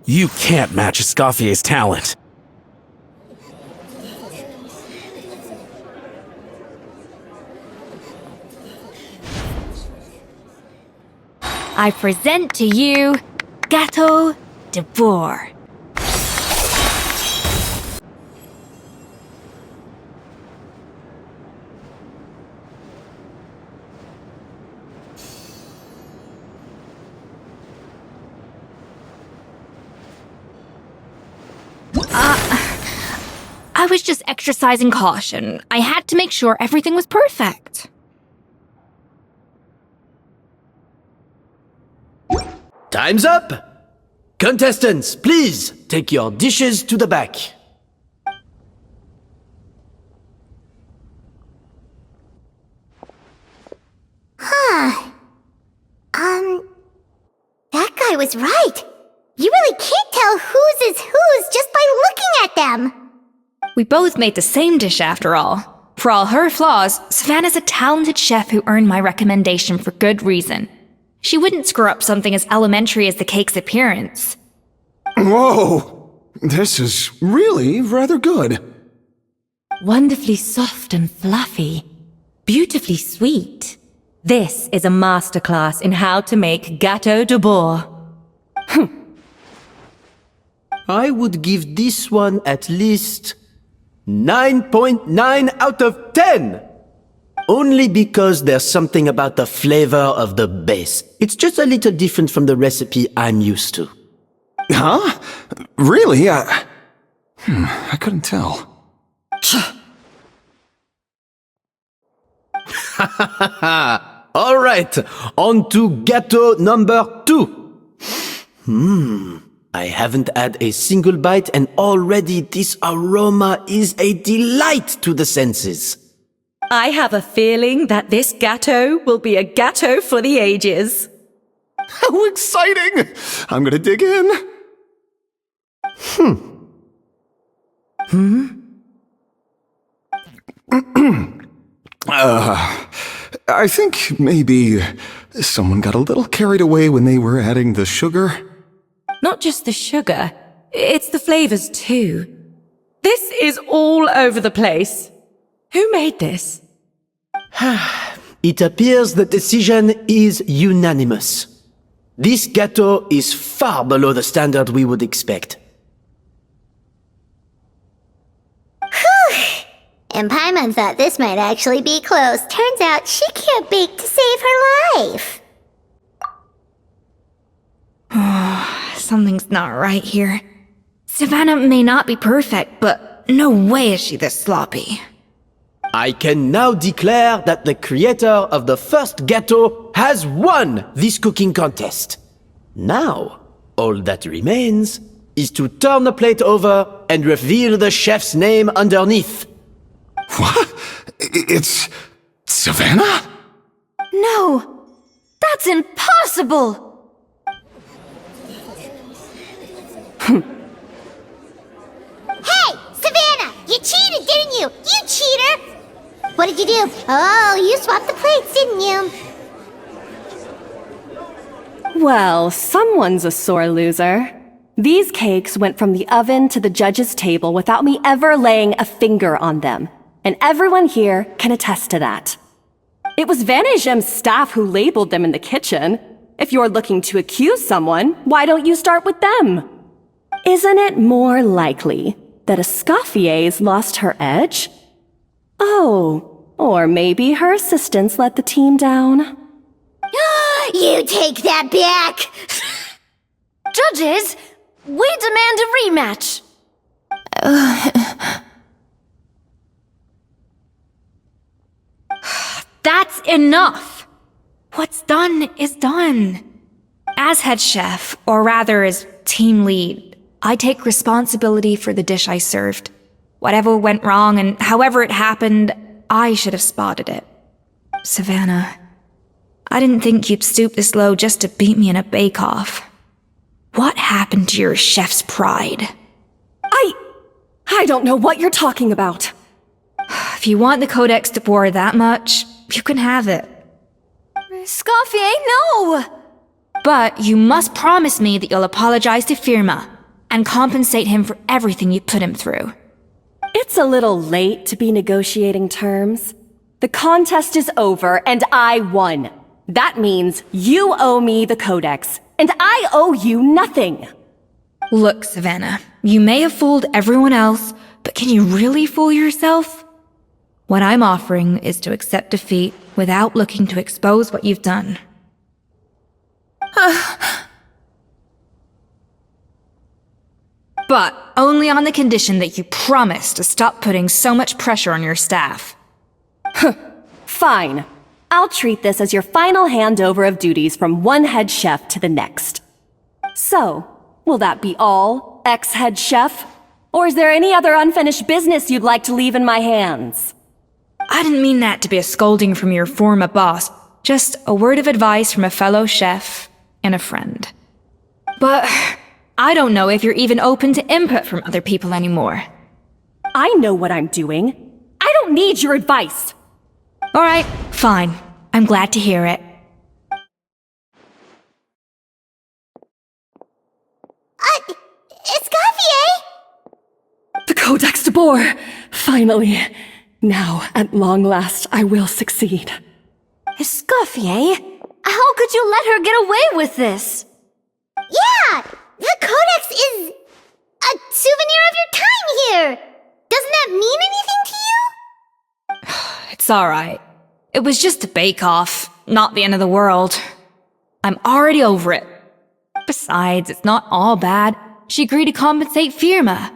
You can't match Escoffier's talent. I present to you Gâteau de Boer. I was just exercising caution. I had to make sure everything was perfect. Time's up! Contestants, please take your dishes to the back. That guy was right. You really can't tell whose is whose just by looking at them. We both made the same dish after all. For all her flaws, Savannah's a talented chef who earned my recommendation for good reason. She wouldn't screw up something as elementary as the cake's appearance. Whoa! This is really rather good. Wonderfully soft and fluffy. Beautifully sweet. This is a masterclass in how to make gâteau de bois. I would give this one at least 9.9 out of 10! Only because there's something about the flavor of the base. It's just a little different from the recipe I'm used to. Huh? Really? I couldn't tell. Alright, on to gâteau number 2. I haven't had a single bite and already this aroma is a delight to the senses. I have a feeling that this gâteau will be a gâteau for the ages. How exciting! I'm gonna dig in. I think maybe someone got a little carried away when they were adding the sugar. Not just the sugar, it's the flavors too. This is all over the place. Who made this? It appears the decision is unanimous. This gâteau is far below the standard we would expect. And Paimon thought this might actually be close. Turns out she can't bake to save her life. Something's not right here. Savannah may not be perfect, but no way is she this sloppy. I can now declare that the creator of the first gâteau has won this cooking contest. Now, all that remains is to turn the plate over and reveal the chef's name underneath. What? It's Savannah? No! That's impossible! Hey, Savannah! You cheated, didn't you? You cheater! What did you do? Oh, you swapped the plates, didn't you? Well, someone's a sore loser. These cakes went from the oven to the judge's table without me ever laying a finger on them. And everyone here can attest to that. It was Van Gem's staff who labeled them in the kitchen. If you're looking to accuse someone, why don't you start with them? Isn't it more likely that Escoffier's lost her edge? Oh, or maybe her assistants let the team down. You take that back! Judges, we demand a rematch! That's enough! What's done is done. As head chef, or rather as team lead, I take responsibility for the dish I served. Whatever went wrong and however it happened, I should have spotted it. Savannah, I didn't think you'd stoop this low just to beat me in a bake-off. What happened to your chef's pride? I don't know what you're talking about. If you want the Codex de Boer that much, you can have it. Scoffier, no! But you must promise me that you'll apologize to Firma and compensate him for everything you put him through. It's a little late to be negotiating terms. The contest is over and I won. That means you owe me the Codex, and I owe you nothing. Look, Savannah, you may have fooled everyone else, but can you really fool yourself? What I'm offering is to accept defeat without looking to expose what you've done. but only on the condition that you promise to stop putting so much pressure on your staff. Fine. I'll treat this as your final handover of duties from one head chef to the next. So, will that be all, ex-head chef? Or is there any other unfinished business you'd like to leave in my hands? I didn't mean that to be a scolding from your former boss, just a word of advice from a fellow chef and a friend. But I don't know if you're even open to input from other people anymore. I know what I'm doing. I don't need your advice. All right, fine. I'm glad to hear it. Escoffier? The Codex de Boer! Finally. Now, at long last, I will succeed. Escoffier? How could you let her get away with this? Yeah! The Codex is a souvenir of your time here! Doesn't that mean anything to you? It's alright. It was just a bake-off, not the end of the world. I'm already over it. Besides, it's not all bad. She agreed to compensate Firma.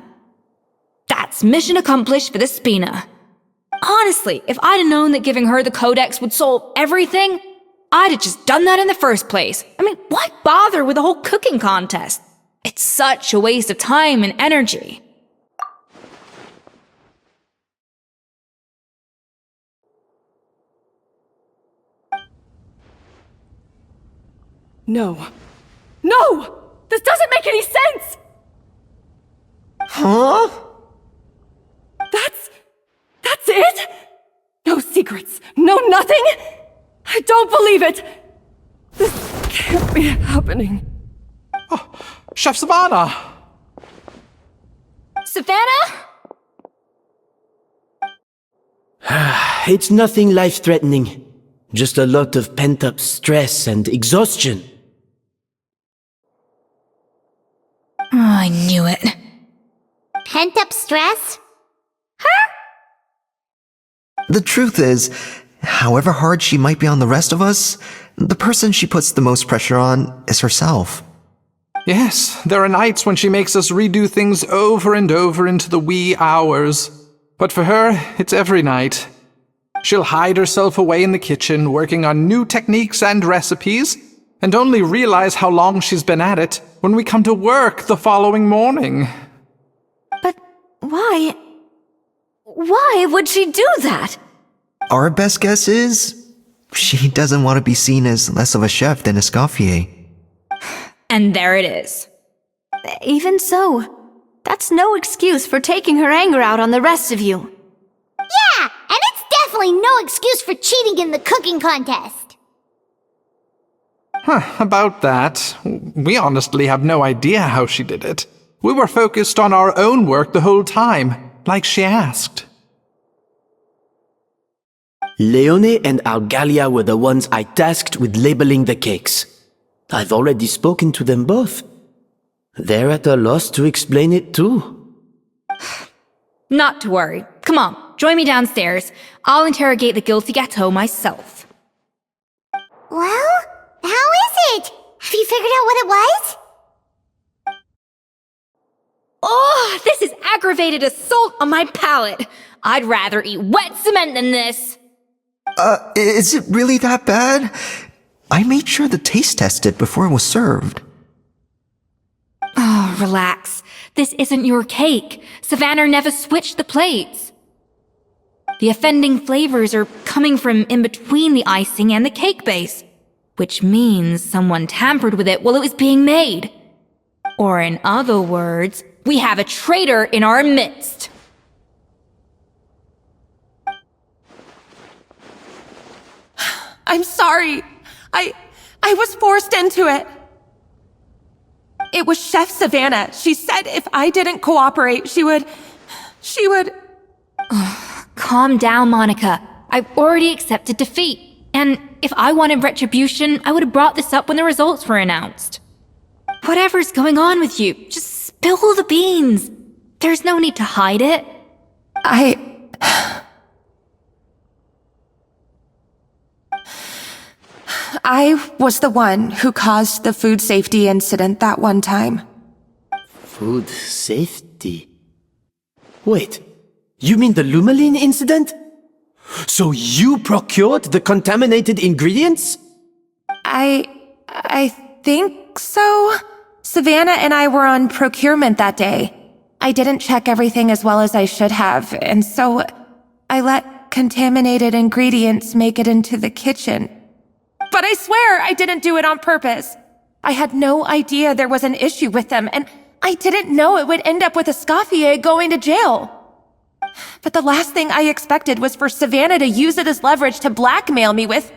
That's mission accomplished for the Spina. Honestly, if I'd have known that giving her the Codex would solve everything, I'd have just done that in the first place. I mean, why bother with the whole cooking contest? It's such a waste of time and energy. No. No! This doesn't make any sense! Huh? That's it? No secrets, no nothing? I don't believe it! This can't be happening. Oh, Chef Savannah! Savannah? It's nothing life-threatening. Just a lot of pent-up stress and exhaustion. Oh, I knew it. Pent-up stress? The truth is, however hard she might be on the rest of us, the person she puts the most pressure on is herself. Yes, there are nights when she makes us redo things over and over into the wee hours. But for her, it's every night. She'll hide herself away in the kitchen, working on new techniques and recipes, and only realize how long she's been at it when we come to work the following morning. But why? Why would she do that? Our best guess is, she doesn't want to be seen as less of a chef than Escoffier. And there it is. Even so, that's no excuse for taking her anger out on the rest of you. Yeah, and it's definitely no excuse for cheating in the cooking contest. About that, we honestly have no idea how she did it. We were focused on our own work the whole time, like she asked. Leone and Algalia were the ones I tasked with labeling the cakes. I've already spoken to them both. They're at a loss to explain it too. Not to worry. Come on, join me downstairs. I'll interrogate the guilty gâteau myself. Well, how is it? Have you figured out what it was? Oh, this is aggravated assault on my palate. I'd rather eat wet cement than this. Is it really that bad? I made sure to taste test it before it was served. Oh, relax. This isn't your cake. Savannah never switched the plates. The offending flavors are coming from in between the icing and the cake base, which means someone tampered with it while it was being made. Or in other words, we have a traitor in our midst. I'm sorry. I was forced into it. It was Chef Savannah. She said if I didn't cooperate, she would... Calm down, Monica. I've already accepted defeat. And if I wanted retribution, I would have brought this up when the results were announced. Whatever's going on with you, just spill the beans. There's no need to hide it. I was the one who caused the food safety incident that one time. Food safety. Wait, you mean the Lumaline incident? So you procured the contaminated ingredients? I think so. Savannah and I were on procurement that day. I didn't check everything as well as I should have, and so I let contaminated ingredients make it into the kitchen. But I swear I didn't do it on purpose. I had no idea there was an issue with them, and I didn't know it would end up with Escoffier going to jail. But the last thing I expected was for Savannah to use it as leverage to blackmail me with...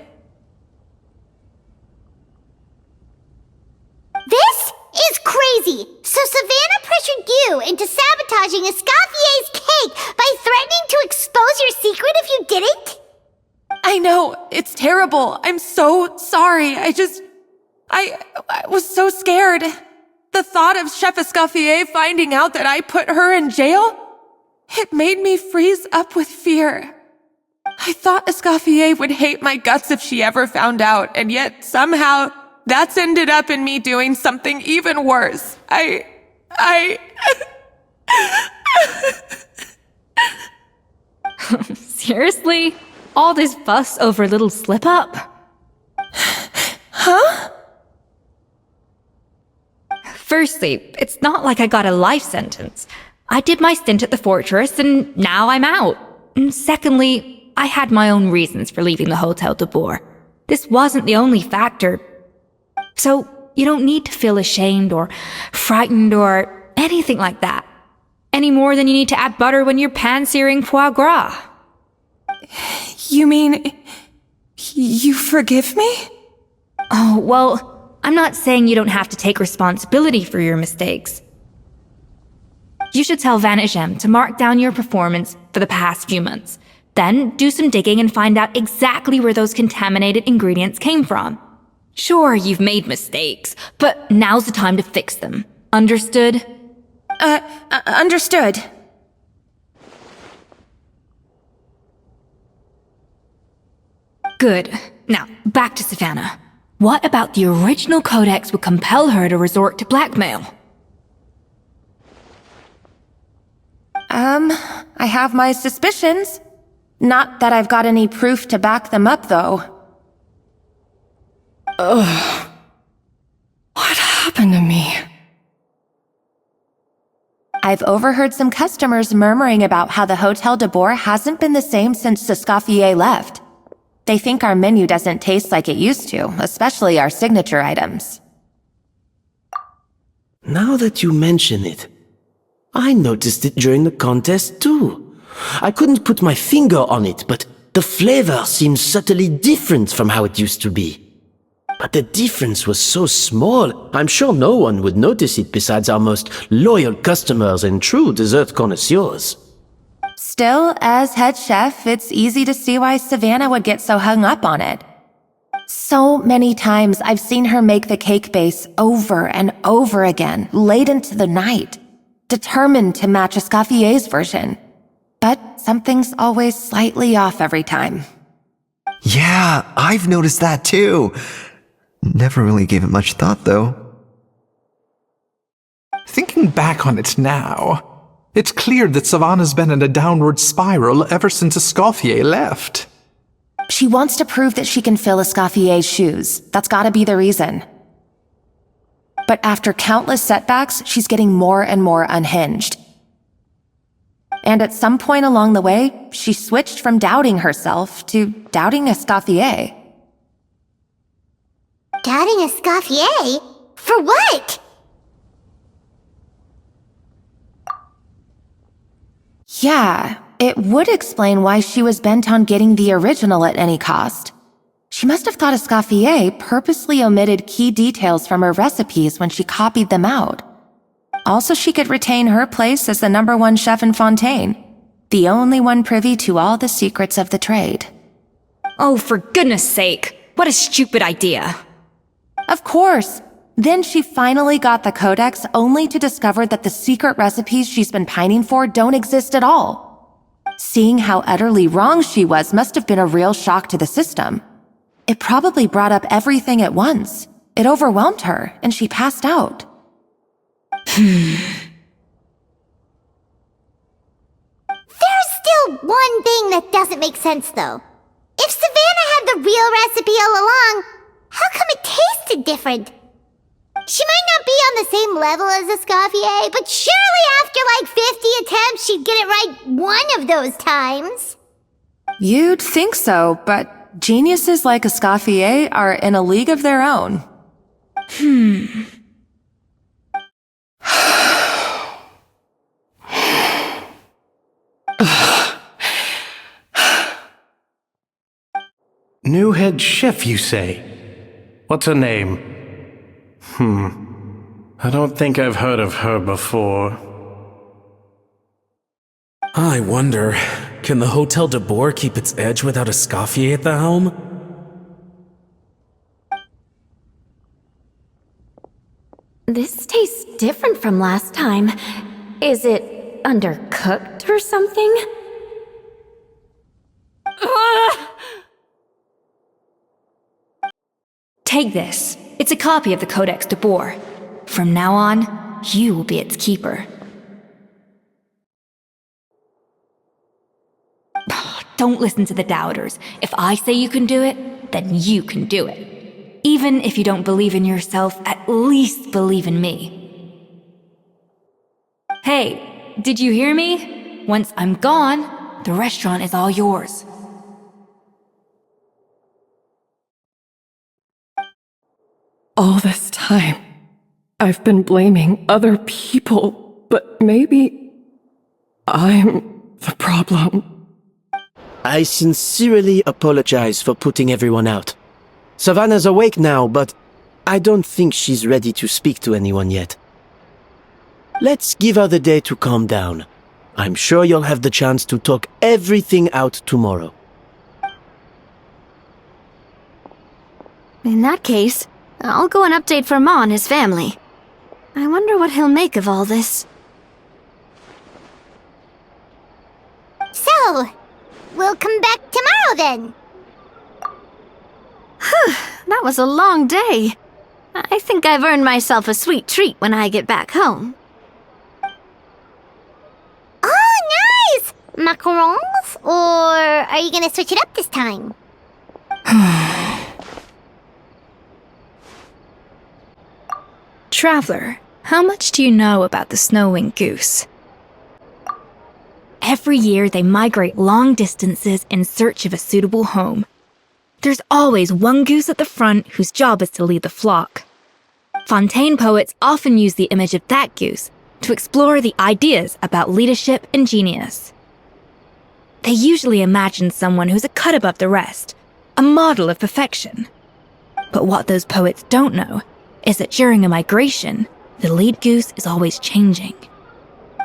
This is crazy! So Savannah pressured you into sabotaging Escoffier's cake by threatening to expose your secret if you didn't? I know, it's terrible. I'm so sorry. I was so scared. The thought of Chef Escoffier finding out that I put her in jail, it made me freeze up with fear. I thought Escoffier would hate my guts if she ever found out, and yet somehow that's ended up in me doing something even worse. Seriously? All this fuss over a little slip-up? Huh? Firstly, it's not like I got a life sentence. I did my stint at the fortress, and now I'm out. And secondly, I had my own reasons for leaving the Hotel de Boer. This wasn't the only factor. So, you don't need to feel ashamed or frightened or anything like that. Any more than you need to add butter when you're pan-searing foie gras. You mean... you forgive me? Oh, well, I'm not saying you don't have to take responsibility for your mistakes. You should tell Vanagem to mark down your performance for the past few months. Then do some digging and find out exactly where those contaminated ingredients came from. Sure, you've made mistakes, but now's the time to fix them. Understood? Understood. Good. Now, back to Savannah. What about the original codex would compel her to resort to blackmail? I have my suspicions. Not that I've got any proof to back them up, though. Ugh. What happened to me? I've overheard some customers murmuring about how the Hotel de Boer hasn't been the same since Escoffier left. They think our menu doesn't taste like it used to, especially our signature items. Now that you mention it, I noticed it during the contest too. I couldn't put my finger on it, but the flavor seems subtly different from how it used to be. But the difference was so small, I'm sure no one would notice it besides our most loyal customers and true dessert connoisseurs. Still, as head chef, it's easy to see why Savannah would get so hung up on it. So many times I've seen her make the cake base over and over again, late into the night, determined to match Escoffier's version. But something's always slightly off every time. Yeah, I've noticed that too. Never really gave it much thought, though. Thinking back on it now, it's clear that Savannah's been in a downward spiral ever since Escoffier left. She wants to prove that she can fill Escoffier's shoes. That's gotta be the reason. But after countless setbacks, she's getting more and more unhinged. And at some point along the way, she switched from doubting herself to doubting Escoffier. Doubting Escoffier? For what? Yeah, it would explain why she was bent on getting the original at any cost. She must have thought Escoffier purposely omitted key details from her recipes when she copied them out. Also, she could retain her place as the #1 chef in Fontaine, the only one privy to all the secrets of the trade. Oh, for goodness sake, what a stupid idea. Of course. Then she finally got the codex only to discover that the secret recipes she's been pining for don't exist at all. Seeing how utterly wrong she was must have been a real shock to the system. It probably brought up everything at once. It overwhelmed her, and she passed out. one thing that doesn't make sense, though. If Savannah had the real recipe all along, how come it tasted different? She might not be on the same level as Escoffier, but surely after like 50 attempts, she'd get it right one of those times. You'd think so, but geniuses like Escoffier are in a league of their own. New head chef, you say? What's her name? I don't think I've heard of her before. I wonder, can the Hotel de Boer keep its edge without Escoffier at the helm? This tastes different from last time. Is it undercooked or something? Take this. It's a copy of the Codex de Boer. From now on, you will be its keeper. Don't listen to the doubters. If I say you can do it, then you can do it. Even if you don't believe in yourself, at least believe in me. Hey, did you hear me? Once I'm gone, the restaurant is all yours. All this time, I've been blaming other people, but maybe I'm the problem. I sincerely apologize for putting everyone out. Savannah's awake now, but I don't think she's ready to speak to anyone yet. Let's give her the day to calm down. I'm sure you'll have the chance to talk everything out tomorrow. In that case, I'll go and update for Ma and his family. I wonder what he'll make of all this. So, we'll come back tomorrow then. That was a long day. I think I've earned myself a sweet treat when I get back home. Oh, nice! Macarons? Or are you gonna switch it up this time? Traveler, how much do you know about the snow-winged goose? Every year they migrate long distances in search of a suitable home. There's always one goose at the front whose job is to lead the flock. Fontaine poets often use the image of that goose to explore the ideas about leadership and genius. They usually imagine someone who's a cut above the rest, a model of perfection. But what those poets don't know is that during a migration, the lead goose is always changing.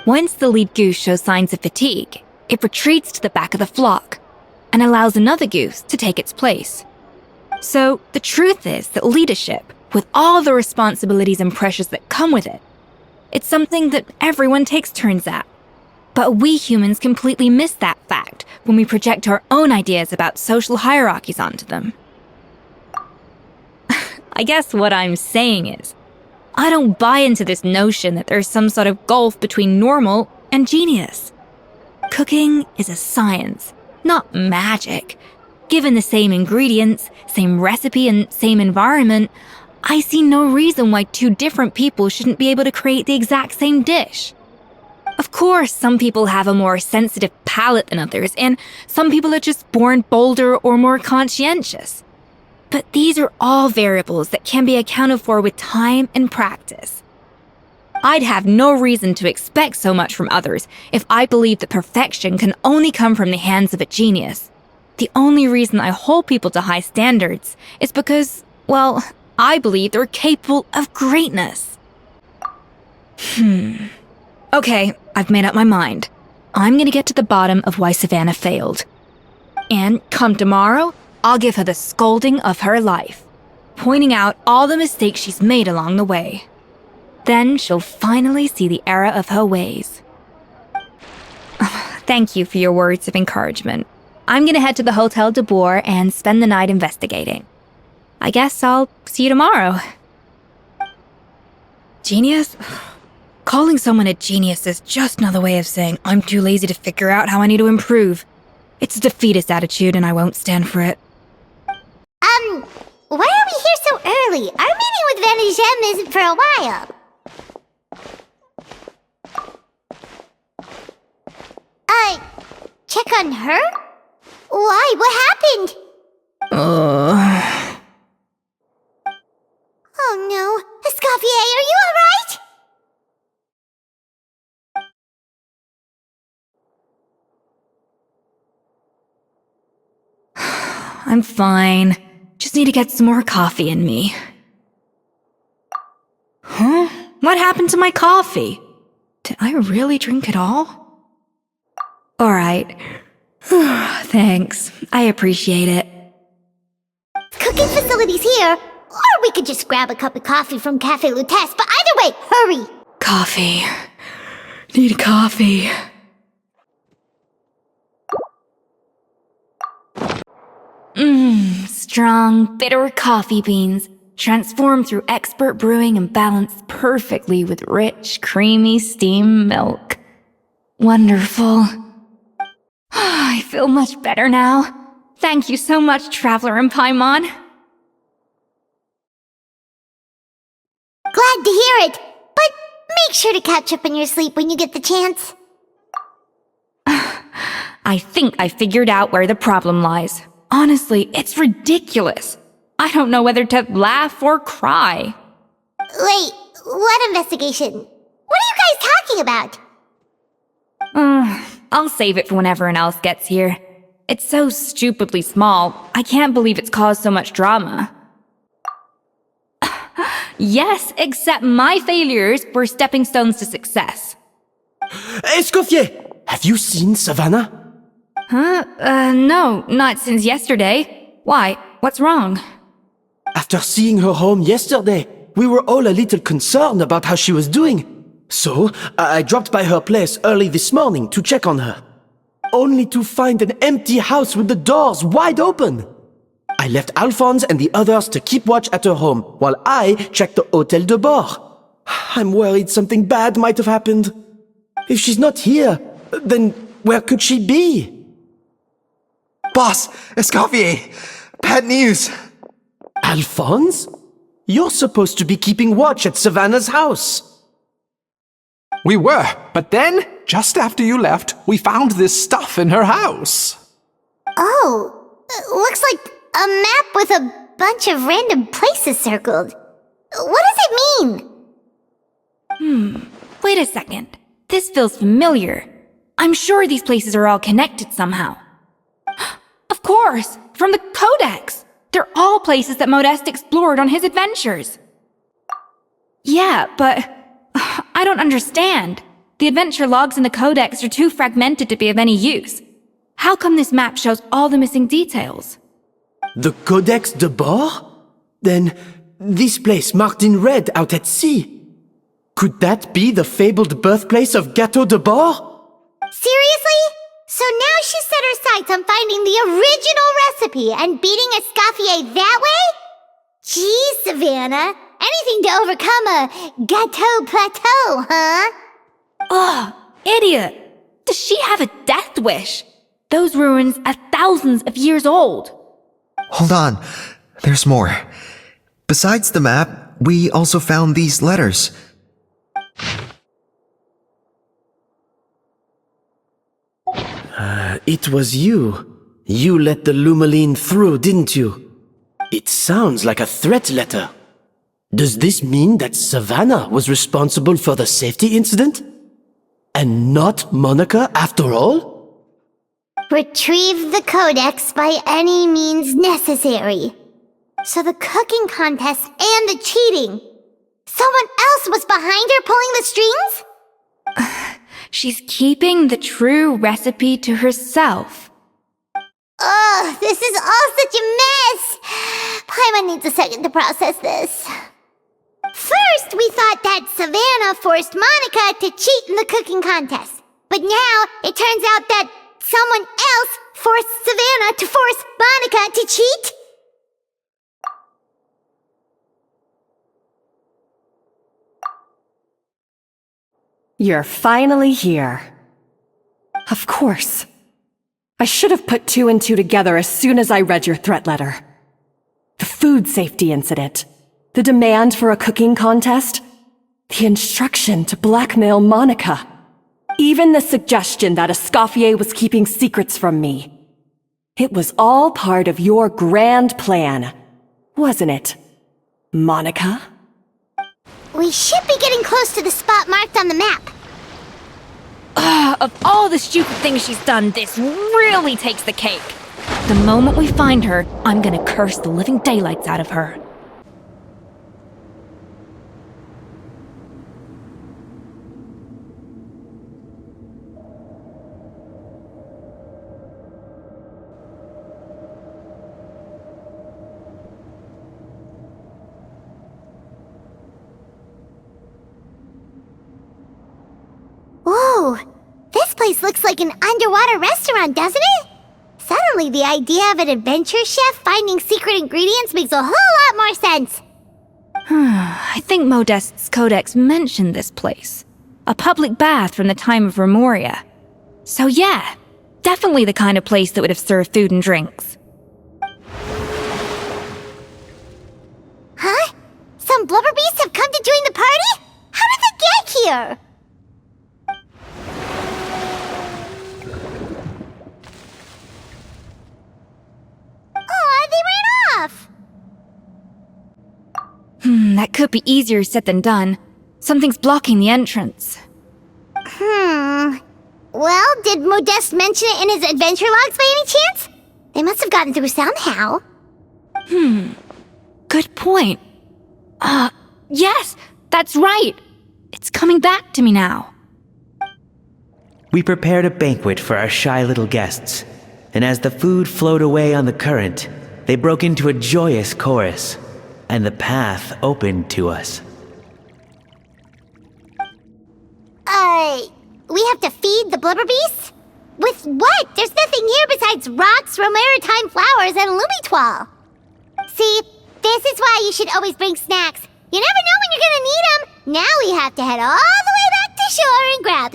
Once the lead goose shows signs of fatigue, it retreats to the back of the flock and allows another goose to take its place. So the truth is that leadership, with all the responsibilities and pressures that come with it, it's something that everyone takes turns at. But we humans completely miss that fact when we project our own ideas about social hierarchies onto them. I guess what I'm saying is, I don't buy into this notion that there's some sort of gulf between normal and genius. Cooking is a science, not magic. Given the same ingredients, same recipe, and same environment, I see no reason why two different people shouldn't be able to create the exact same dish. Of course, some people have a more sensitive palate than others, and some people are just born bolder or more conscientious. But these are all variables that can be accounted for with time and practice. I'd have no reason to expect so much from others if I believed that perfection can only come from the hands of a genius. The only reason I hold people to high standards is because, well, I believe they're capable of greatness. Okay, I've made up my mind. I'm gonna get to the bottom of why Savannah failed. And come tomorrow, I'll give her the scolding of her life, pointing out all the mistakes she's made along the way. Then she'll finally see the error of her ways. Thank you for your words of encouragement. I'm gonna head to the Hotel de Boer and spend the night investigating. I guess I'll see you tomorrow. Genius? Calling someone a genius is just another way of saying I'm too lazy to figure out how I need to improve. It's a defeatist attitude and I won't stand for it. Why are we here so early? Our meeting with Vanigem isn't for a while. Check on her? Why? What happened? Oh no. Escoffier, are you alright? I'm fine. Just need to get some more coffee in me. Huh? What happened to my coffee? Did I really drink it all? Alright. Thanks. I appreciate it. Cooking facilities here, or we could just grab a cup of coffee from Cafe Lutece, but either way, hurry! Coffee. Need coffee. Strong, bitter coffee beans, transformed through expert brewing and balanced perfectly with rich, creamy steam milk. Wonderful. I feel much better now. Thank you so much, Traveler and Paimon. Glad to hear it, but make sure to catch up on your sleep when you get the chance. I think I figured out where the problem lies. Honestly, it's ridiculous. I don't know whether to laugh or cry. Wait, what investigation? What are you guys talking about? I'll save it for when everyone else gets here. It's so stupidly small, I can't believe it's caused so much drama. Yes, except my failures were stepping stones to success. Escoffier! Have you seen Savannah? No, not since yesterday. Why? What's wrong? After seeing her home yesterday, we were all a little concerned about how she was doing. So, I dropped by her place early this morning to check on her. Only to find an empty house with the doors wide open. I left Alphonse and the others to keep watch at her home, while I checked the Hôtel de Bord. I'm worried something bad might have happened. If she's not here, then where could she be? Boss, Escoffier, bad news. Alphonse? You're supposed to be keeping watch at Savannah's house. We were, but then, just after you left, we found this stuff in her house. Oh, looks like a map with a bunch of random places circled. What does it mean? Wait a second. This feels familiar. I'm sure these places are all connected somehow. Of course, from the Codex. They're all places that Modeste explored on his adventures. Yeah, but I don't understand. The adventure logs in the Codex are too fragmented to be of any use. How come this map shows all the missing details? The Codex de Bord? Then, this place marked in red out at sea. Could that be the fabled birthplace of Gâteau de Bord? Seriously? So now she set her sights on finding the original recipe and beating Escoffier that way? Geez, Savannah. Anything to overcome a gâteau plateau, huh? Ugh, idiot! Does she have a death wish? Those ruins are thousands of years old. Hold on, there's more. Besides the map, we also found these letters. It was you. You let the Lumaline through, didn't you? It sounds like a threat letter. Does this mean that Savannah was responsible for the safety incident? And not Monica after all? Retrieve the Codex by any means necessary. So the cooking contest and the cheating. Someone else was behind her pulling the strings? She's keeping the true recipe to herself. Ugh, this is all such a mess. Paimon needs a second to process this. First, we thought that Savannah forced Monica to cheat in the cooking contest. But now, it turns out that someone else forced Savannah to force Monica to cheat? You're finally here. Of course. I should have put 2 and 2 together as soon as I read your threat letter. The food safety incident, the demand for a cooking contest, the instruction to blackmail Monica, even the suggestion that Escoffier was keeping secrets from me. It was all part of your grand plan, wasn't it, Monica? We should be getting close to the spot marked on the map. Of all the stupid things she's done, this really takes the cake. The moment we find her, I'm gonna curse the living daylights out of her. Whoa! This place looks like an underwater restaurant, doesn't it? Suddenly, the idea of an adventure chef finding secret ingredients makes a whole lot more sense. I think Modest's codex mentioned this place. A public bath from the time of Remoria. So yeah, definitely the kind of place that would have served food and drinks. Huh? Some blubber beasts have come to join the party? How did they get here? That could be easier said than done. Something's blocking the entrance. Well, did Modeste mention it in his adventure logs by any chance? They must have gotten through somehow. Good point. Yes, that's right. It's coming back to me now. We prepared a banquet for our shy little guests, and as the food flowed away on the current, they broke into a joyous chorus, and the path opened to us. We have to feed the blubber beasts? With what? There's nothing here besides rocks, romaritime flowers, and lumitoile. See, this is why you should always bring snacks. You never know when you're gonna need them. Now we have to head all the way back to shore and grab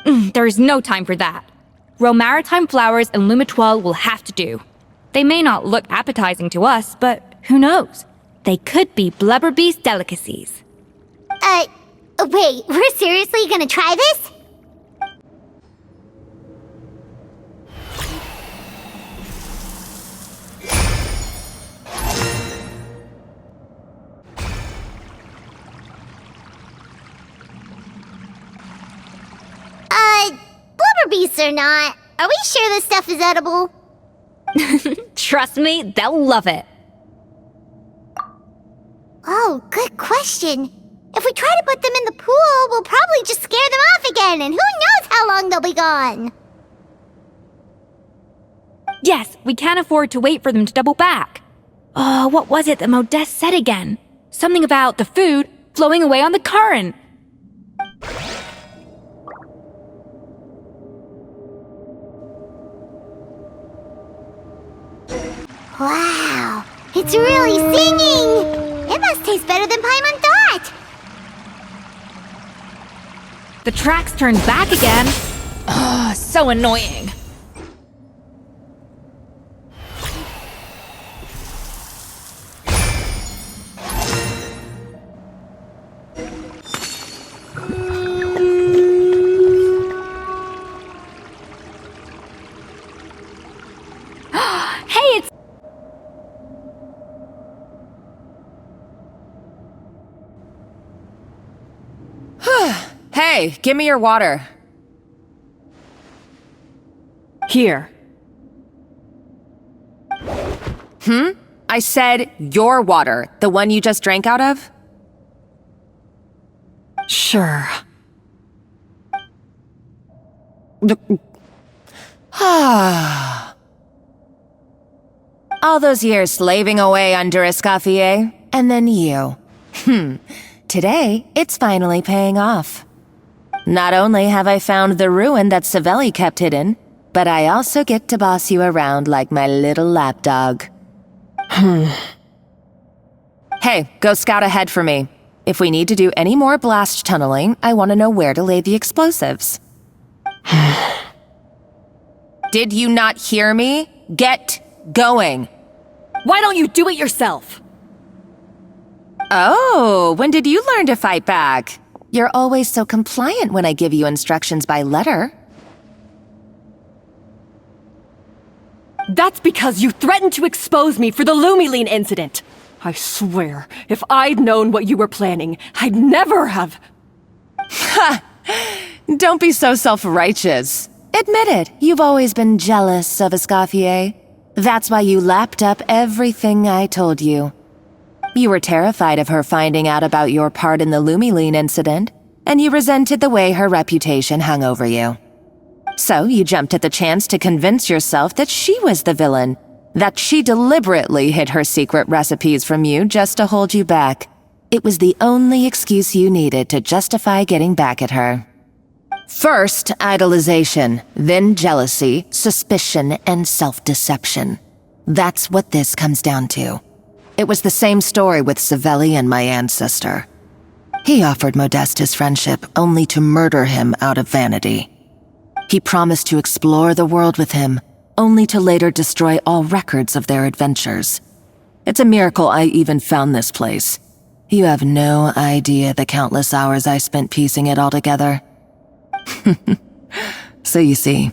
some. There's no time for that. Romaritime flowers and lumitoile will have to do. They may not look appetizing to us, but who knows? They could be blubber beast delicacies. Wait, we're seriously gonna try this? Blubber beasts or not, are we sure this stuff is edible? Trust me, they'll love it. Oh, good question. If we try to put them in the pool, we'll probably just scare them off again, and who knows how long they'll be gone. Yes, we can't afford to wait for them to double back. Oh, what was it that Modeste said again? Something about the food flowing away on the current. Wow, it's really singing! It must taste better than Paimon thought! The tracks turned back again. Oh, so annoying. Hey, it's... Hey, give me your water. Here. I said your water, the one you just drank out of? Sure. All those years slaving away under Escoffier, and then you. Today, it's finally paying off. Not only have I found the ruin that Savelli kept hidden, but I also get to boss you around like my little lapdog. Hey, go scout ahead for me. If we need to do any more blast tunneling, I want to know where to lay the explosives. Did you not hear me? Get going. Why don't you do it yourself? Oh, when did you learn to fight back? You're always so compliant when I give you instructions by letter. That's because you threatened to expose me for the Lumiline incident. I swear, if I'd known what you were planning, I'd never have... Ha! Don't be so self-righteous. Admit it, you've always been jealous of Escoffier. That's why you lapped up everything I told you. You were terrified of her finding out about your part in the Lumiline incident, and you resented the way her reputation hung over you. So you jumped at the chance to convince yourself that she was the villain, that she deliberately hid her secret recipes from you just to hold you back. It was the only excuse you needed to justify getting back at her. First, idolization, then jealousy, suspicion, and self-deception. That's what this comes down to. It was the same story with Savelli and my ancestor. He offered Modeste his friendship only to murder him out of vanity. He promised to explore the world with him, only to later destroy all records of their adventures. It's a miracle I even found this place. You have no idea the countless hours I spent piecing it all together. So you see,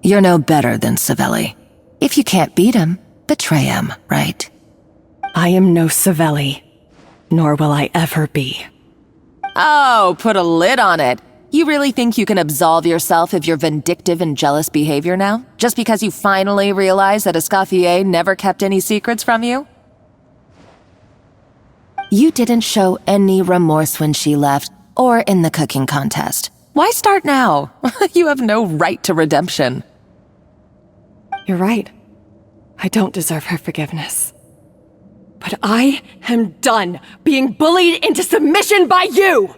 you're no better than Savelli. If you can't beat him, betray him, right? I am no Savelli, nor will I ever be. Oh, put a lid on it. You really think you can absolve yourself of your vindictive and jealous behavior now? Just because you finally realize that Escoffier never kept any secrets from you? You didn't show any remorse when she left, or in the cooking contest. Why start now? You have no right to redemption. You're right. I don't deserve her forgiveness. But I am done being bullied into submission by you!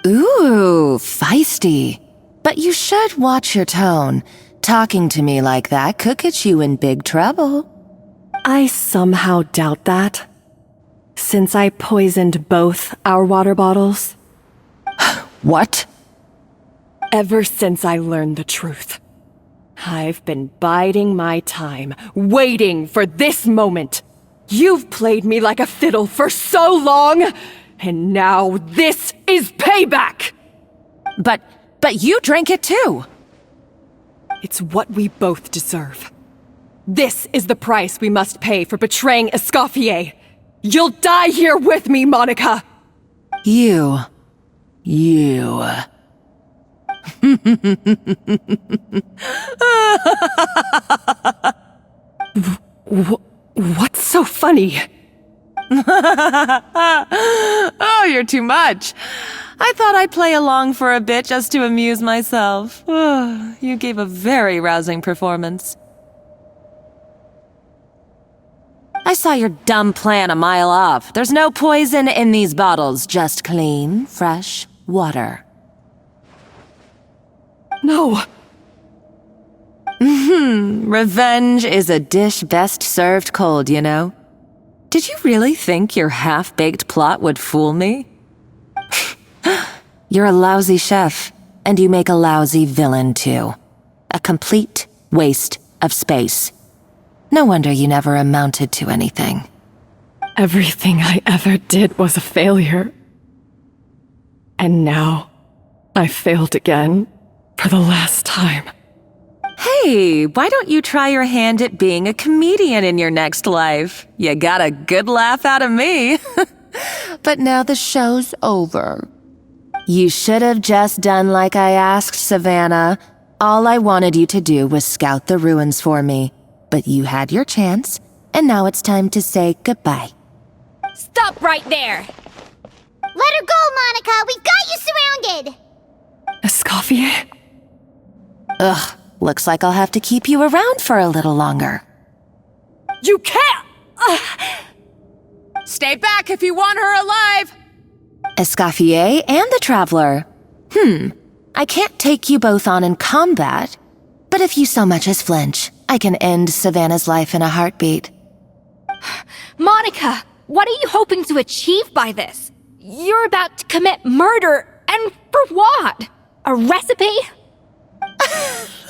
Ooh, feisty. But you should watch your tone. Talking to me like that could get you in big trouble. I somehow doubt that. Since I poisoned both our water bottles. What? Ever since I learned the truth, I've been biding my time, waiting for this moment. You've played me like a fiddle for so long, and now this is payback! But you drank it too! It's what we both deserve. This is the price we must pay for betraying Escoffier. You'll die here with me, Monica! You. What's so funny? Oh, you're too much. I thought I'd play along for a bit just to amuse myself. You gave a very rousing performance. I saw your dumb plan a mile off. There's no poison in these bottles, just clean, fresh water. No. Revenge is a dish best served cold, you know? Did you really think your half-baked plot would fool me? You're a lousy chef, and you make a lousy villain, too. A complete waste of space. No wonder you never amounted to anything. Everything I ever did was a failure. And now, I failed again, for the last time. Hey, why don't you try your hand at being a comedian in your next life? You got a good laugh out of me. But now the show's over. You should have just done like I asked, Savannah. All I wanted you to do was scout the ruins for me. But you had your chance, and now it's time to say goodbye. Stop right there! Let her go, Monica! We've got you surrounded! Escoffier? Ugh, looks like I'll have to keep you around for a little longer. You can't! Stay back if you want her alive! Escoffier and the Traveler. I can't take you both on in combat, but if you so much as flinch, I can end Savannah's life in a heartbeat. Monica, what are you hoping to achieve by this? You're about to commit murder, and for what? A recipe?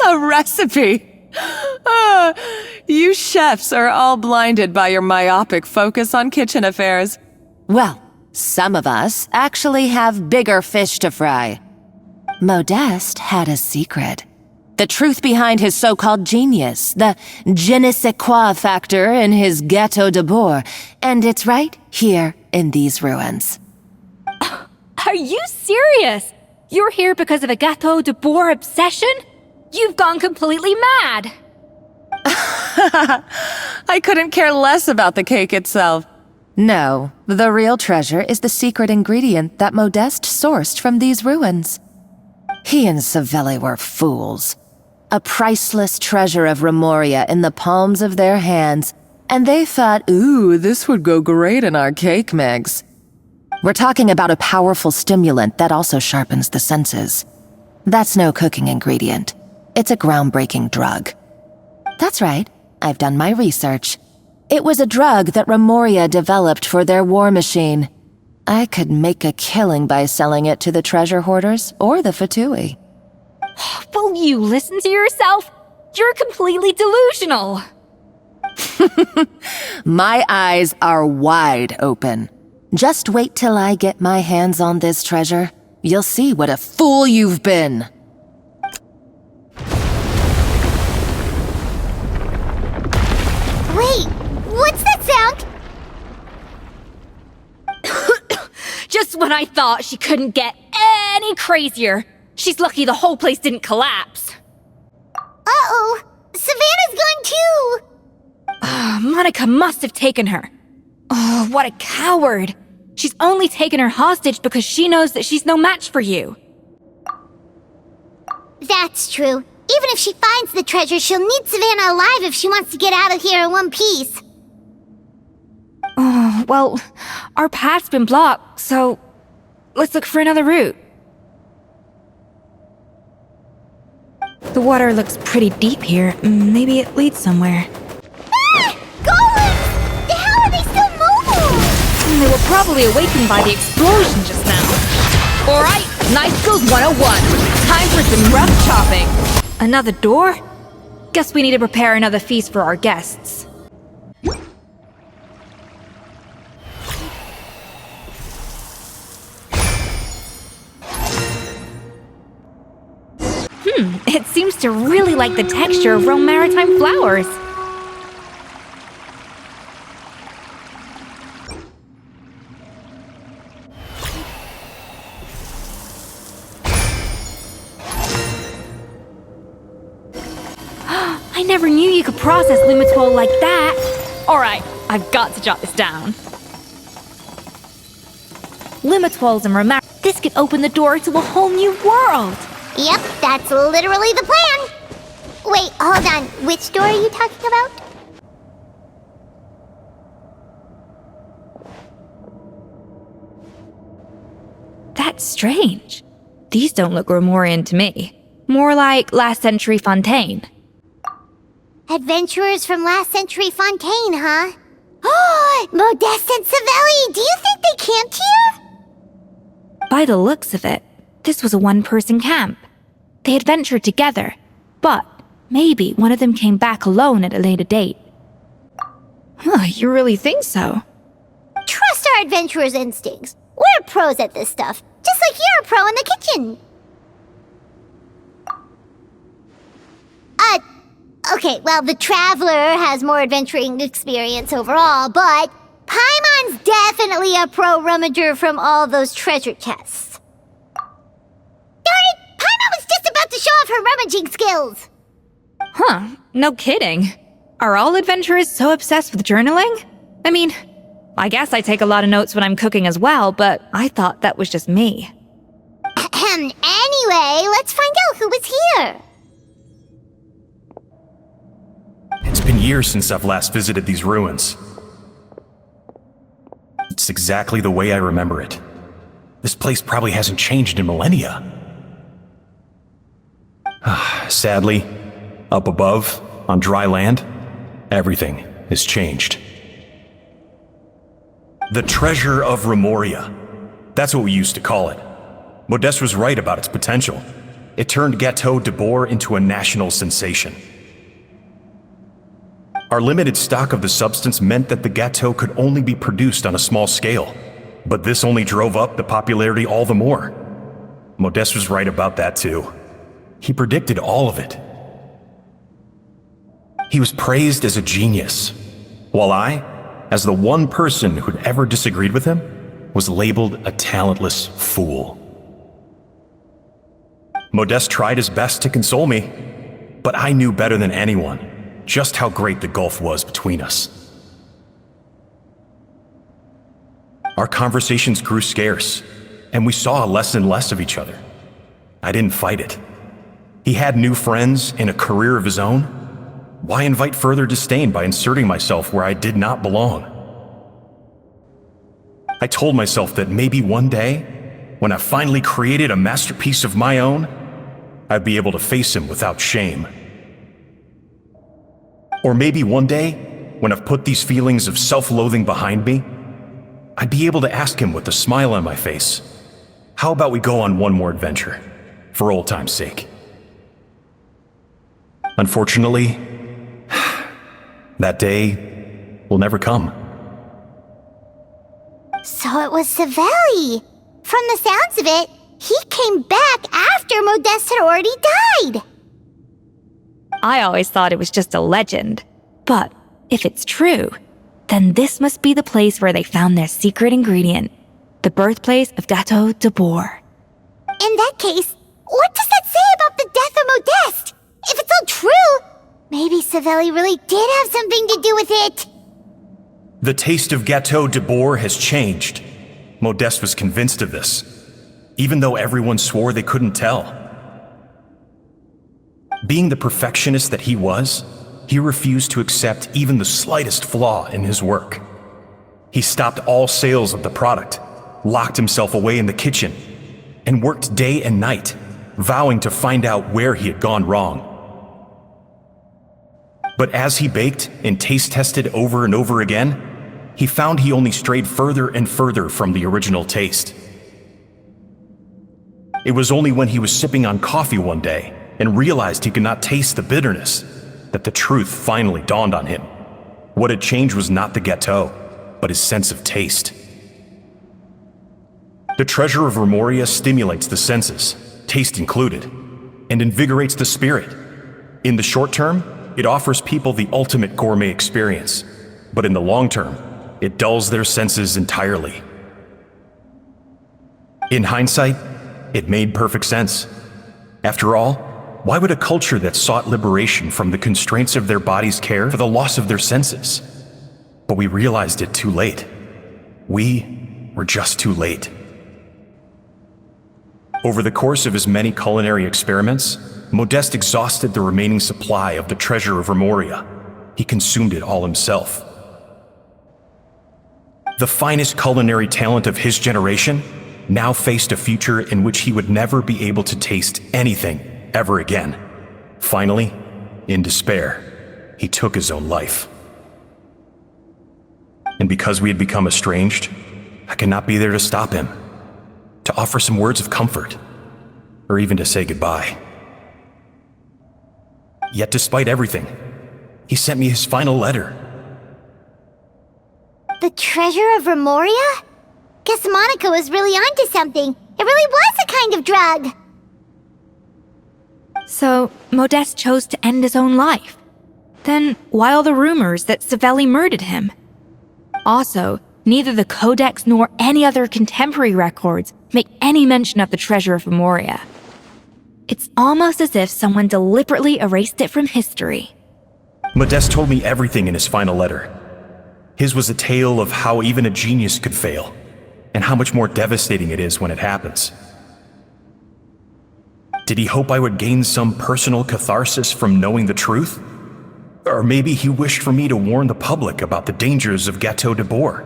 A recipe? You chefs are all blinded by your myopic focus on kitchen affairs. Well, some of us actually have bigger fish to fry. Modeste had a secret. The truth behind his so-called genius, the je ne sais quoi factor in his Gâteau de Bourg, and it's right here in these ruins. Are you serious? You're here because of a Gâteau de Bourg obsession? You've gone completely mad! I couldn't care less about the cake itself. No, the real treasure is the secret ingredient that Modeste sourced from these ruins. He and Savelli were fools. A priceless treasure of Remoria in the palms of their hands, and they thought, ooh, this would go great in our cake mix. We're talking about a powerful stimulant that also sharpens the senses. That's no cooking ingredient. It's a groundbreaking drug. That's right, I've done my research. It was a drug that Remoria developed for their war machine. I could make a killing by selling it to the treasure hoarders or the Fatui. Will you listen to yourself? You're completely delusional. My eyes are wide open. Just wait till I get my hands on this treasure. You'll see what a fool you've been. Wait, what's that sound? Just when I thought she couldn't get any crazier. She's lucky the whole place didn't collapse. Uh-oh, Savannah's gone too! Monica must have taken her. Oh, what a coward. She's only taken her hostage because she knows that she's no match for you. That's true. Even if she finds the treasure, she'll need Savannah alive if she wants to get out of here in one piece. Oh, well, our path's been blocked, so let's look for another route. The water looks pretty deep here. Maybe it leads somewhere. Ah! Golems! How are they still mobile? They were probably awakened by the explosion just now. Alright, Knife Skills 101. Time for some rough chopping. Another door? Guess we need to prepare another feast for our guests. It seems to really like the texture of Rome maritime flowers. I never knew you could process Lumitol like that. Alright, I've got to jot this down. Lumitols and Romar. This could open the door to a whole new world. Yep, that's literally the plan. Wait, hold on. Which door are you talking about? That's strange. These don't look Romorian to me. More like last century Fontaine. Adventurers from last century Fontaine, huh? Oh, Modeste and Savelli, do you think they camped here? By the looks of it, this was a one-person camp. They had ventured together, but maybe one of them came back alone at a later date. Huh, you really think so? Trust our adventurers' instincts. We're pros at this stuff, just like you're a pro in the kitchen. Okay, well, the Traveler has more adventuring experience overall, but Paimon's definitely a pro rummager from all those treasure chests. Darn it! Paimon was just about to show off her rummaging skills! Huh, no kidding. Are all adventurers so obsessed with journaling? I mean, I guess I take a lot of notes when I'm cooking as well, but I thought that was just me. Anyway, let's find out who was here. It's been years since I've last visited these ruins. It's exactly the way I remember it. This place probably hasn't changed in millennia. Sadly, up above, on dry land, everything has changed. The treasure of Remoria. That's what we used to call it. Modeste was right about its potential. It turned Gâteau de Bourg into a national sensation. Our limited stock of the substance meant that the gâteau could only be produced on a small scale, but this only drove up the popularity all the more. Modeste was right about that too. He predicted all of it. He was praised as a genius, while I, as the one person who'd ever disagreed with him, was labeled a talentless fool. Modeste tried his best to console me, but I knew better than anyone just how great the gulf was between us. Our conversations grew scarce, and we saw less and less of each other. I didn't fight it. He had new friends and a career of his own. Why invite further disdain by inserting myself where I did not belong? I told myself that maybe one day, when I finally created a masterpiece of my own, I'd be able to face him without shame. Or maybe one day, when I've put these feelings of self-loathing behind me, I'd be able to ask him with a smile on my face, how about we go on one more adventure, for old time's sake? Unfortunately, that day will never come. So it was Savelli. From the sounds of it, he came back after Modeste had already died. I always thought it was just a legend. But if it's true, then this must be the place where they found their secret ingredient, the birthplace of Gateau de Boer. In that case, what does that say about the death of Modeste? If it's all true, maybe Savelli really did have something to do with it. The taste of Gateau de Boer has changed. Modeste was convinced of this, even though everyone swore they couldn't tell. Being the perfectionist that he was, he refused to accept even the slightest flaw in his work. He stopped all sales of the product, locked himself away in the kitchen, and worked day and night, vowing to find out where he had gone wrong. But as he baked and taste tested over and over again, he found he only strayed further and further from the original taste. It was only when he was sipping on coffee one day and realized he could not taste the bitterness that the truth finally dawned on him. What had changed was not the gâteau, but his sense of taste. The treasure of Remoria stimulates the senses, taste included, and invigorates the spirit. In the short term, it offers people the ultimate gourmet experience, but in the long term, it dulls their senses entirely. In hindsight, it made perfect sense. After all, why would a culture that sought liberation from the constraints of their bodies care for the loss of their senses? But we realized it too late. We were just too late. Over the course of his many culinary experiments, Modeste exhausted the remaining supply of the treasure of Remoria. He consumed it all himself. The finest culinary talent of his generation now faced a future in which he would never be able to taste anything ever again. Finally, in despair, he took his own life. And because we had become estranged, I could not be there to stop him, to offer some words of comfort, or even to say goodbye. Yet despite everything, he sent me his final letter. The treasure of Remoria? Guess Monica was really onto something. It really was a kind of drug. So, Modeste chose to end his own life. Then, why all the rumors that Savelli murdered him? Also, neither the Codex nor any other contemporary records make any mention of the treasure of Remoria. It's almost as if someone deliberately erased it from history. Modeste told me everything in his final letter. His was a tale of how even a genius could fail, and how much more devastating it is when it happens. Did he hope I would gain some personal catharsis from knowing the truth? Or maybe he wished for me to warn the public about the dangers of Gateau de Boer,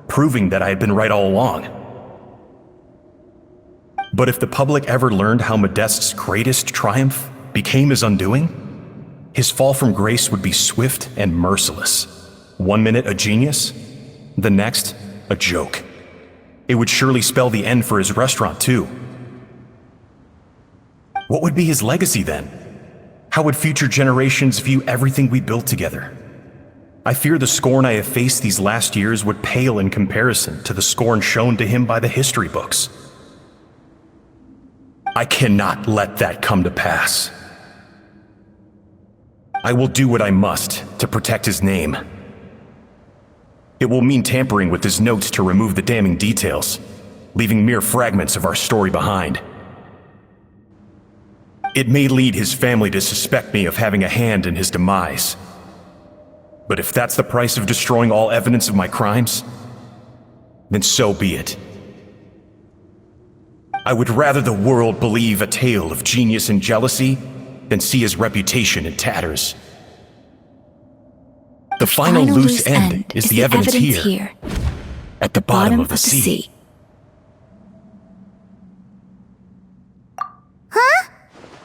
proving that I had been right all along. But if the public ever learned how Modeste's greatest triumph became his undoing, his fall from grace would be swift and merciless. 1 minute a genius, the next a joke. It would surely spell the end for his restaurant too. What would be his legacy then? How would future generations view everything we built together? I fear the scorn I have faced these last years would pale in comparison to the scorn shown to him by the history books. I cannot let that come to pass. I will do what I must to protect his name. It will mean tampering with his notes to remove the damning details, leaving mere fragments of our story behind. It may lead his family to suspect me of having a hand in his demise. But if that's the price of destroying all evidence of my crimes, then so be it. I would rather the world believe a tale of genius and jealousy than see his reputation in tatters. The final loose end is the evidence here, at the bottom of the sea. Huh?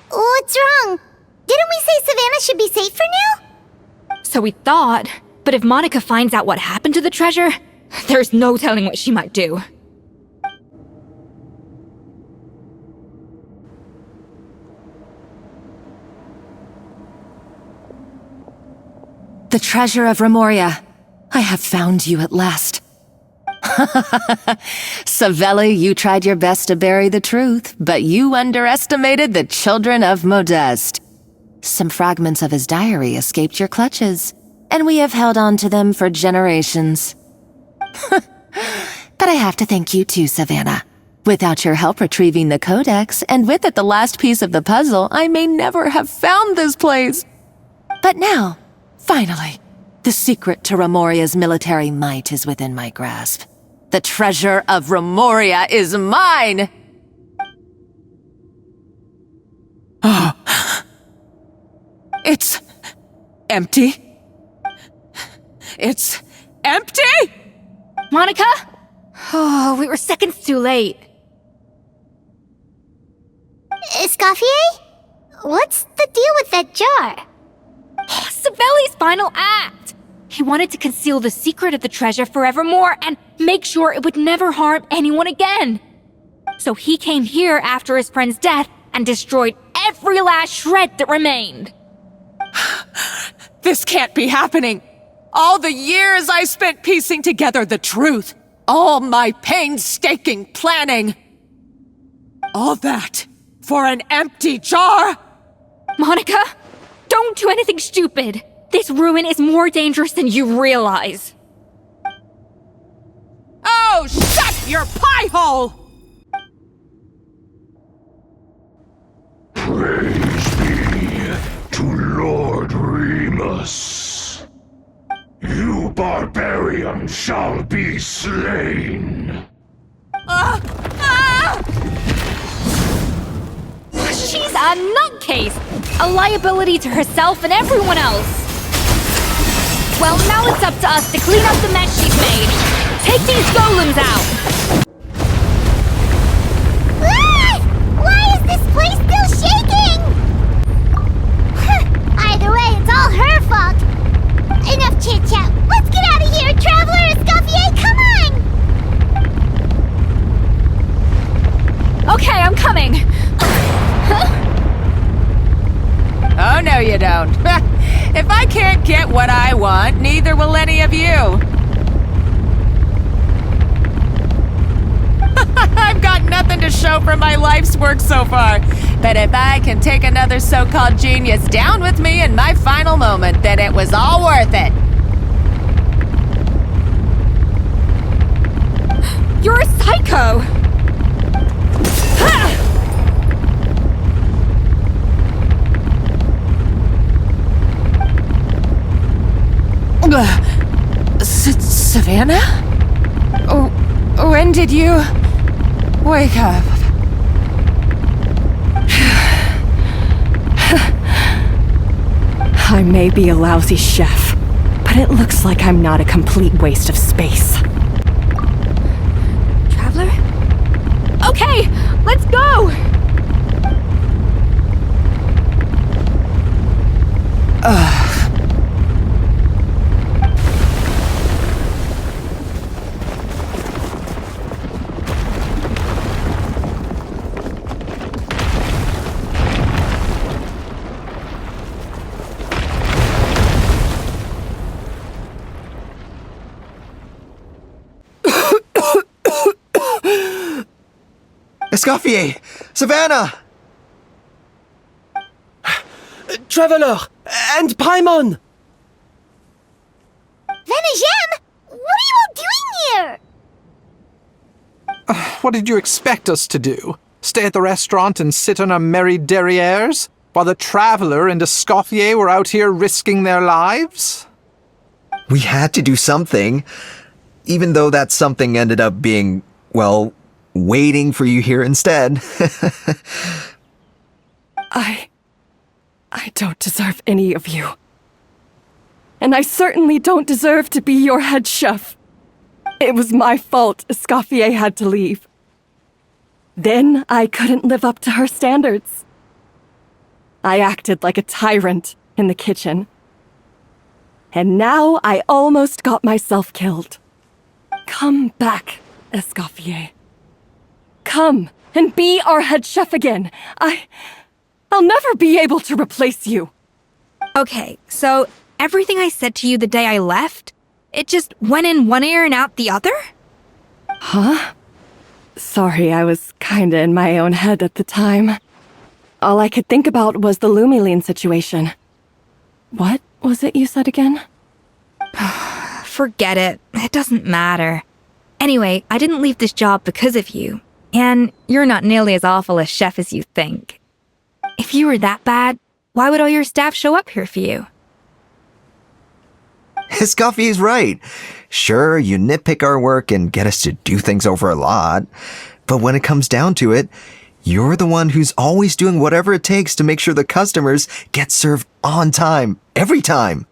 What's wrong? Didn't we say Savannah should be safe for now? So we thought, but if Monica finds out what happened to the treasure, there's no telling what she might do. The treasure of Remoria. I have found you at last. Savelli, you tried your best to bury the truth, but you underestimated the children of Modeste. Some fragments of his diary escaped your clutches, and we have held on to them for generations. But I have to thank you too, Savannah. Without your help retrieving the codex, and with it the last piece of the puzzle, I may never have found this place. But now, finally, the secret to Remoria's military might is within my grasp. The treasure of Remoria is mine! Oh. It's empty. It's empty! Monica? Oh, we were seconds too late. Escoffier? What's the deal with that jar? Savelli's final act! He wanted to conceal the secret of the treasure forevermore and make sure it would never harm anyone again. So he came here after his friend's death and destroyed every last shred that remained. This can't be happening! All the years I spent piecing together the truth, all my painstaking planning, all that for an empty jar! Monica, don't do anything stupid! This ruin is more dangerous than you realize. Oh, shut your pie hole! Praise be to Lord Remus. You barbarian shall be slain. She's a nutcase! A liability to herself and everyone else! Well, now it's up to us to clean up the mess she's made. Take these golems out! Why is this place still shaking? Either way, it's all her fault. Enough chit-chat. Let's get out of here, Traveler Escoffier, come on! Okay, I'm coming. Oh, no you don't. If I can't get what I want, neither will any of you. I've got nothing to show for my life's work so far. But if I can take another so-called genius down with me in my final moment, then it was all worth it. You're a psycho! Savannah? When did you wake up? I may be a lousy chef, but it looks like I'm not a complete waste of space. Traveler? Okay, let's go! Escoffier! Savannah! Traveler! And Paimon! Venejem! What are you all doing here? What did you expect us to do? Stay at the restaurant and sit on our merry derrieres? While the Traveler and Escoffier were out here risking their lives? We had to do something. Even though that something ended up being, well, waiting for you here instead. I don't deserve any of you. And I certainly don't deserve to be your head chef. It was my fault Escoffier had to leave. Then I couldn't live up to her standards. I acted like a tyrant in the kitchen. And now I almost got myself killed. Come back, Escoffier. Come and be our head chef again. I'll never be able to replace you. Okay, so everything I said to you the day I left, it just went in one ear and out the other? Huh? Sorry, I was kinda in my own head at the time. All I could think about was the Lumiline situation. What was it you said again? Forget it. It doesn't matter. Anyway, I didn't leave this job because of you. And you're not nearly as awful a chef as you think. If you were that bad, why would all your staff show up here for you? Escoffier's right. Sure, you nitpick our work and get us to do things over a lot. But when it comes down to it, you're the one who's always doing whatever it takes to make sure the customers get served on time, every time.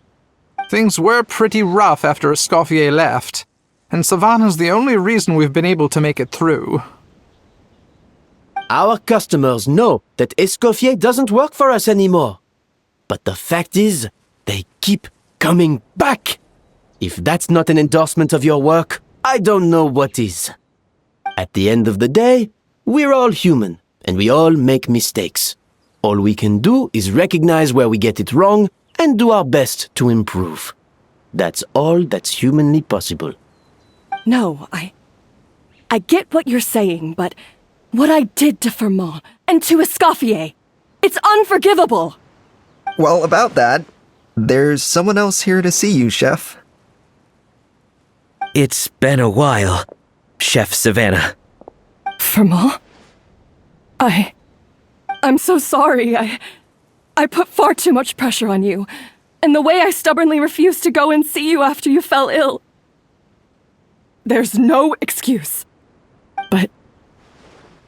Things were pretty rough after Escoffier left, and Savannah's the only reason we've been able to make it through. Our customers know that Escoffier doesn't work for us anymore. But the fact is, they keep coming back. If that's not an endorsement of your work, I don't know what is. At the end of the day, we're all human, and we all make mistakes. All we can do is recognize where we get it wrong and do our best to improve. That's all that's humanly possible. No, I get what you're saying, but what I did to Firmont and to Escoffier, it's unforgivable. Well, about that, there's someone else here to see you, Chef. It's been a while, Chef Savannah. Firmont? I'm so sorry. I put far too much pressure on you, and the way I stubbornly refused to go and see you after you fell ill. There's no excuse. But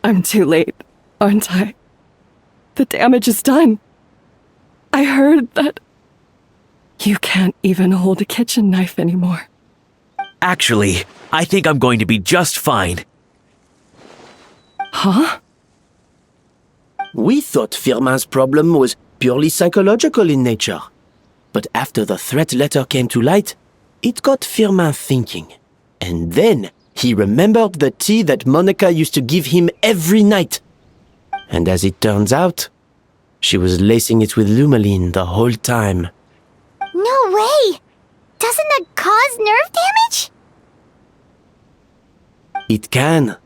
I'm too late, aren't I? The damage is done. I heard that you can't even hold a kitchen knife anymore. Actually, I think I'm going to be just fine. Huh? We thought Firmin's problem was purely psychological in nature. But after the threat letter came to light, it got Firmin thinking. And then he remembered the tea that Monica used to give him every night. And as it turns out, she was lacing it with Lumiline the whole time. No way! Doesn't that cause nerve damage? It can.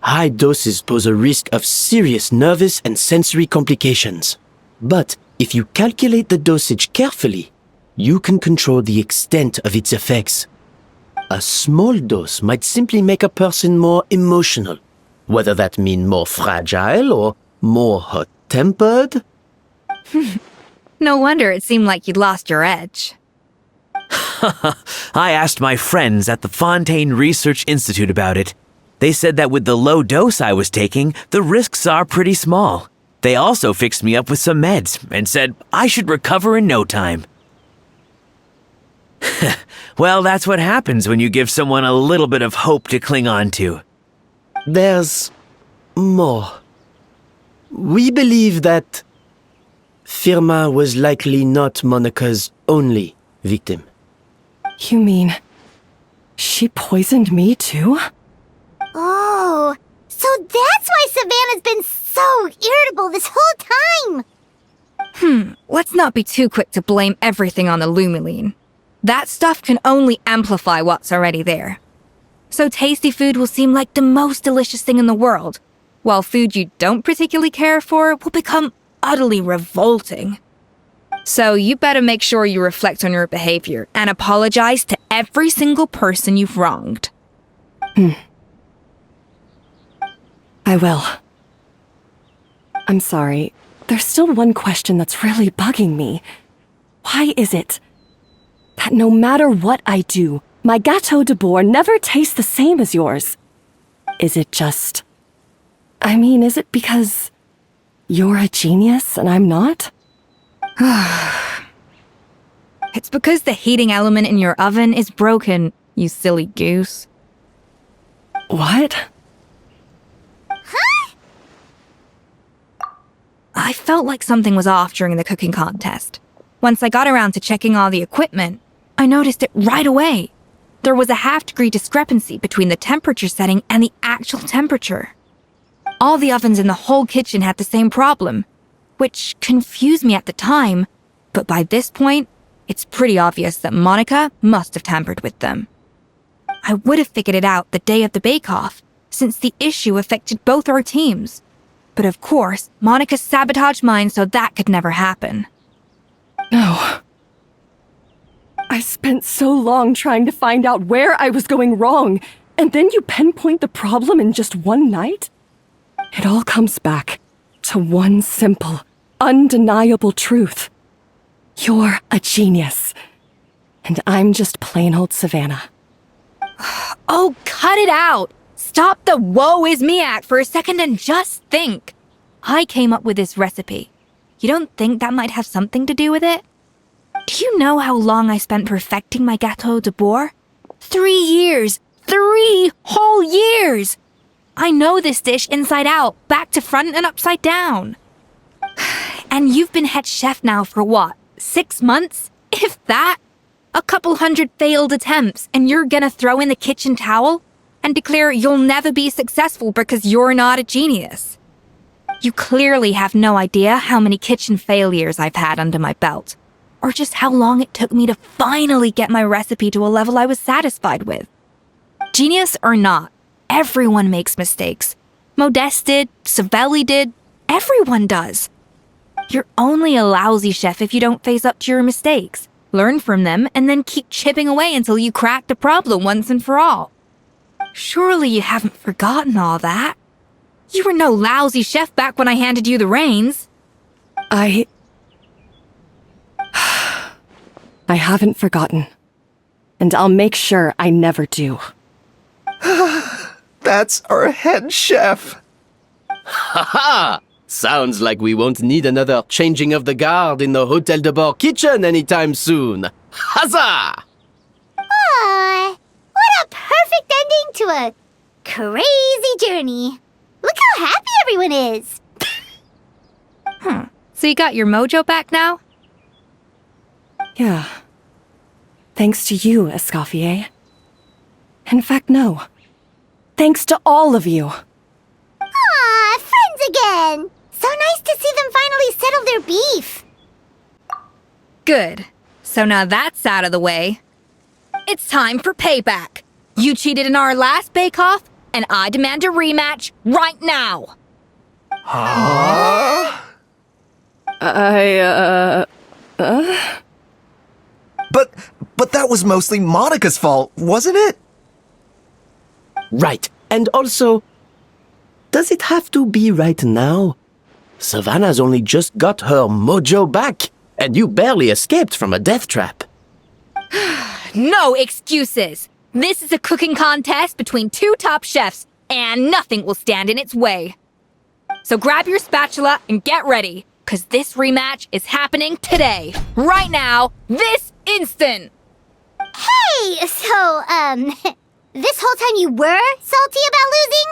High doses pose a risk of serious nervous and sensory complications. But if you calculate the dosage carefully, you can control the extent of its effects. A small dose might simply make a person more emotional, whether that mean more fragile or more hot-tempered. No wonder it seemed like you'd lost your edge. I asked my friends at the Fontaine Research Institute about it. They said that with the low dose I was taking, the risks are pretty small. They also fixed me up with some meds and said I should recover in no time. Well, that's what happens when you give someone a little bit of hope to cling on to. There's more. We believe that Firmin was likely not Monica's only victim. You mean she poisoned me too? Oh, so that's why Savannah's been so irritable this whole time! Let's not be too quick to blame everything on the Lumiline. That stuff can only amplify what's already there. So tasty food will seem like the most delicious thing in the world, while food you don't particularly care for will become utterly revolting. So you better make sure you reflect on your behavior and apologize to every single person you've wronged. I will. I'm sorry. There's still one question that's really bugging me. Why is it that no matter what I do, my Gâteau de Bourg never tastes the same as yours? Is it just... is it because you're a genius and I'm not? It's because the heating element in your oven is broken, you silly goose. What? I felt like something was off during the cooking contest. Once I got around to checking all the equipment, I noticed it right away. There was a half-degree discrepancy between the temperature setting and the actual temperature. All the ovens in the whole kitchen had the same problem, which confused me at the time, but by this point, it's pretty obvious that Monica must have tampered with them. I would have figured it out the day of the bake-off, since the issue affected both our teams. But of course, Monica sabotaged mine so that could never happen. No. I spent so long trying to find out where I was going wrong, and then you pinpoint the problem in just one night? It all comes back to one simple, undeniable truth. You're a genius, and I'm just plain old Savannah. Oh, cut it out! Stop the woe is me act for a second and just think. I came up with this recipe. You don't think that might have something to do with it? Do you know how long I spent perfecting my Gâteau de Bourg? 3 years! 3 whole years! I know this dish inside out, back to front and upside down. And you've been head chef now for what, 6 months? If that? A couple hundred failed attempts, and you're gonna throw in the kitchen towel and declare you'll never be successful because you're not a genius. You clearly have no idea how many kitchen failures I've had under my belt, or just how long it took me to finally get my recipe to a level I was satisfied with. Genius or not, everyone makes mistakes. Modeste did, Savelli did, everyone does. You're only a lousy chef if you don't face up to your mistakes, learn from them, and then keep chipping away until you crack the problem once and for all. Surely you haven't forgotten all that. You were no lousy chef back when I handed you the reins. I haven't forgotten. And I'll make sure I never do. That's our head chef. Ha! Sounds like we won't need another changing of the guard in the Hôtel de Bord kitchen anytime soon. Huzzah! Aw, what a perfect ending to a crazy journey. Look how happy everyone is. So you got your mojo back now? Yeah. Thanks to you, Escoffier. In fact, no. Thanks to all of you. Aw, friends again. So nice to see them finally settle their beef. Good. So now that's out of the way. It's time for payback. You cheated in our last bake-off, and I demand a rematch right now. Huh? But that was mostly Monica's fault, wasn't it? Right. And also, does it have to be right now? Savannah's only just got her mojo back, and you barely escaped from a death trap. No excuses. This is a cooking contest between 2 top chefs, and nothing will stand in its way. So grab your spatula and get ready, because this rematch is happening today, right now, this instant. Hey, so, this whole time you were salty about losing?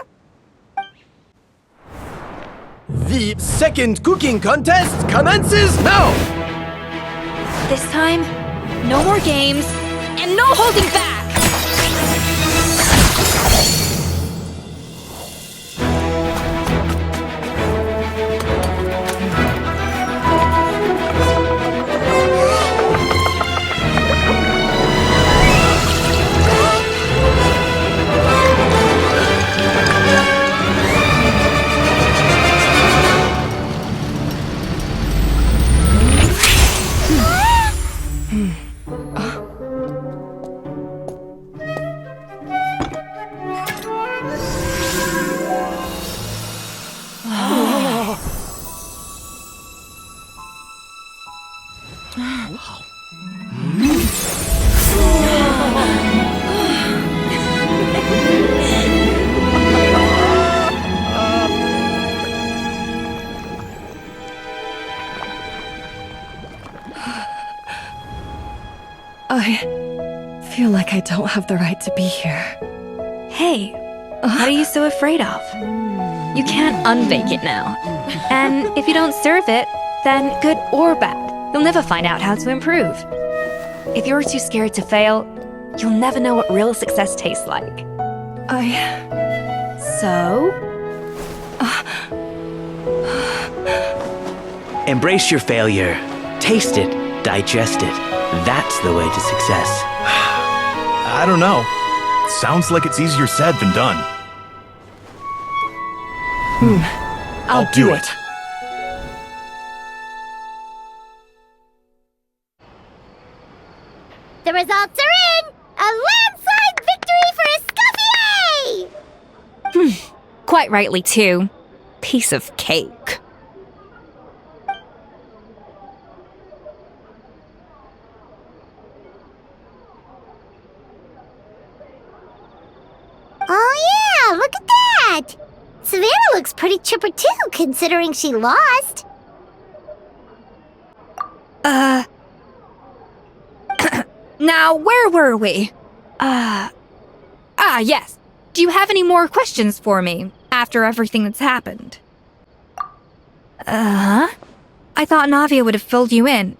The second cooking contest commences now! This time, no more games, and no holding back! I feel like I don't have the right to be here. Hey, what are you so afraid of? You can't unbake it now. And if you don't serve it, then good or bad, you'll never find out how to improve. If you're too scared to fail, you'll never know what real success tastes like. So? Embrace your failure. Taste it. Digest it. That's the way to success. I don't know. Sounds like it's easier said than done. I'll do it. The results are in! A landslide victory for Escoffier! Quite rightly, too. Piece of cake. Oh yeah, look at that! Savannah looks pretty chipper too, considering she lost. Now, where were we? Yes. Do you have any more questions for me after everything that's happened? I thought Navia would have filled you in.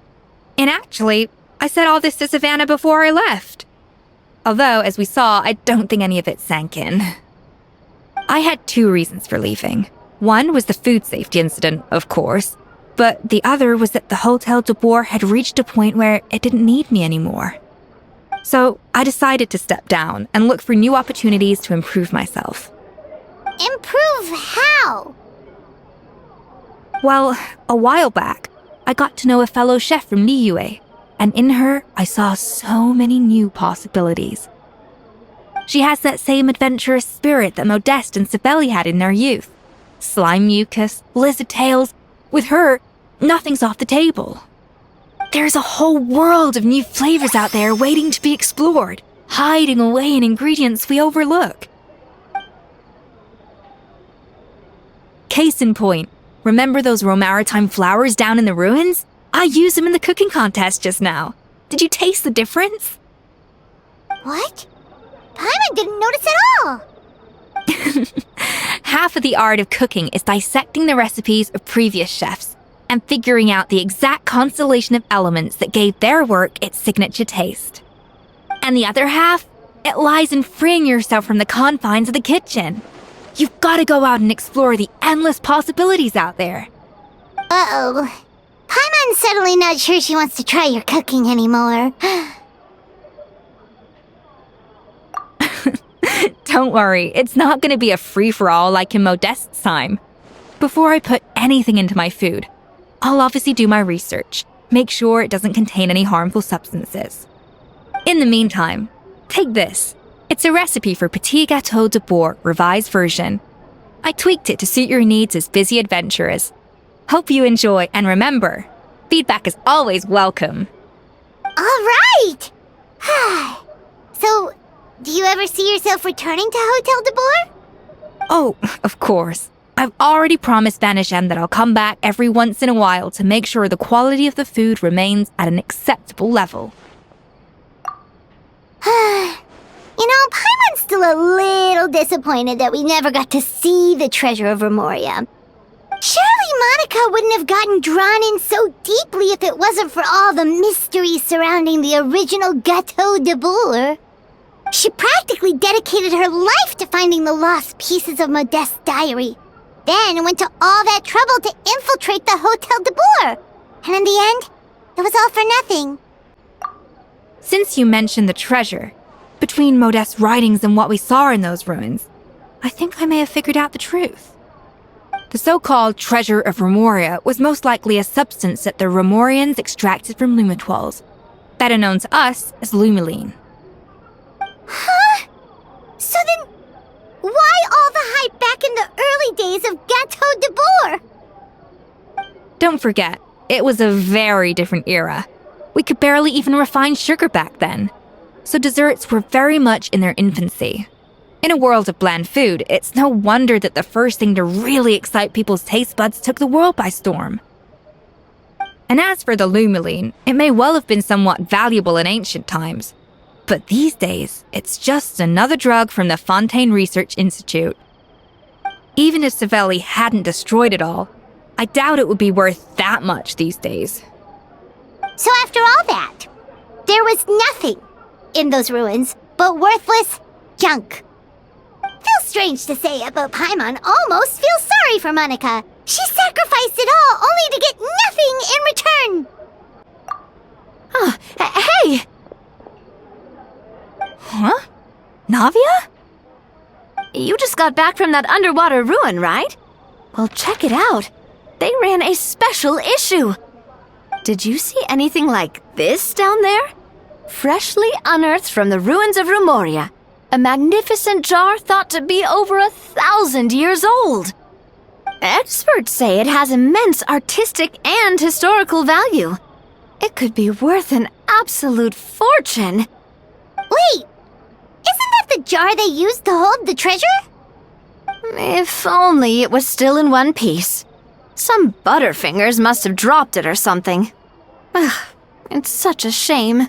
And actually, I said all this to Savannah before I left. Although, as we saw, I don't think any of it sank in. I had 2 reasons for leaving. One was the food safety incident, of course, but the other was that the Hotel de Boer had reached a point where it didn't need me anymore. So I decided to step down and look for new opportunities to improve myself. Improve how? Well, a while back, I got to know a fellow chef from Liyue, and in her, I saw so many new possibilities. She has that same adventurous spirit that Modeste and Sibeli had in their youth. Slime mucus, lizard tails. With her, nothing's off the table. There's a whole world of new flavors out there waiting to be explored, hiding away in ingredients we overlook. Case in point, remember those Romaritime flowers down in the ruins? I used them in the cooking contest just now. Did you taste the difference? What? Paimon didn't notice at all! Half of the art of cooking is dissecting the recipes of previous chefs and figuring out the exact constellation of elements that gave their work its signature taste. And the other half, it lies in freeing yourself from the confines of the kitchen. You've got to go out and explore the endless possibilities out there. Uh-oh. Paimon's suddenly not sure she wants to try your cooking anymore. Don't worry, it's not going to be a free-for-all like in Modeste's time. Before I put anything into my food, I'll obviously do my research, make sure it doesn't contain any harmful substances. In the meantime, take this. It's a recipe for Petit Gâteau de Boer, revised version. I tweaked it to suit your needs as busy adventurers. Hope you enjoy, and remember, feedback is always welcome. All right! So, do you ever see yourself returning to Hotel de Boer? Oh, of course. I've already promised Vanishem that I'll come back every once in a while to make sure the quality of the food remains at an acceptable level. You know, Paimon's still a little disappointed that we never got to see the treasure of Remoria. Surely Monica wouldn't have gotten drawn in so deeply if it wasn't for all the mystery surrounding the original Gâteau de Boer. She practically dedicated her life to finding the lost pieces of Modeste's diary, then went to all that trouble to infiltrate the Hotel de Boer. And in the end, it was all for nothing. Since you mentioned the treasure, between Modeste's writings and what we saw in those ruins, I think I may have figured out the truth. The so-called treasure of Remoria was most likely a substance that the Remorians extracted from Lumitoiles, better known to us as Lumiline. Huh? So then, why all the hype back in the early days of Gâteau de Boer? Don't forget, it was a very different era. We could barely even refine sugar back then, so desserts were very much in their infancy. In a world of bland food, it's no wonder that the first thing to really excite people's taste buds took the world by storm. And as for the Lumoline, it may well have been somewhat valuable in ancient times. But these days, it's just another drug from the Fontaine Research Institute. Even if Savelli hadn't destroyed it all, I doubt it would be worth that much these days. So after all that, there was nothing in those ruins but worthless junk. Feels strange to say it, but Paimon almost feels sorry for Monica. She sacrificed it all only to get nothing in return. Oh, hey! Huh? Navia? You just got back from that underwater ruin, right? Well, check it out. They ran a special issue. Did you see anything like this down there? Freshly unearthed from the ruins of Rumoria. A magnificent jar thought to be over 1,000 years old. Experts say it has immense artistic and historical value. It could be worth an absolute fortune. Wait! Isn't that the jar they used to hold the treasure? If only it was still in one piece. Some butterfingers must have dropped it or something. Ugh, it's such a shame.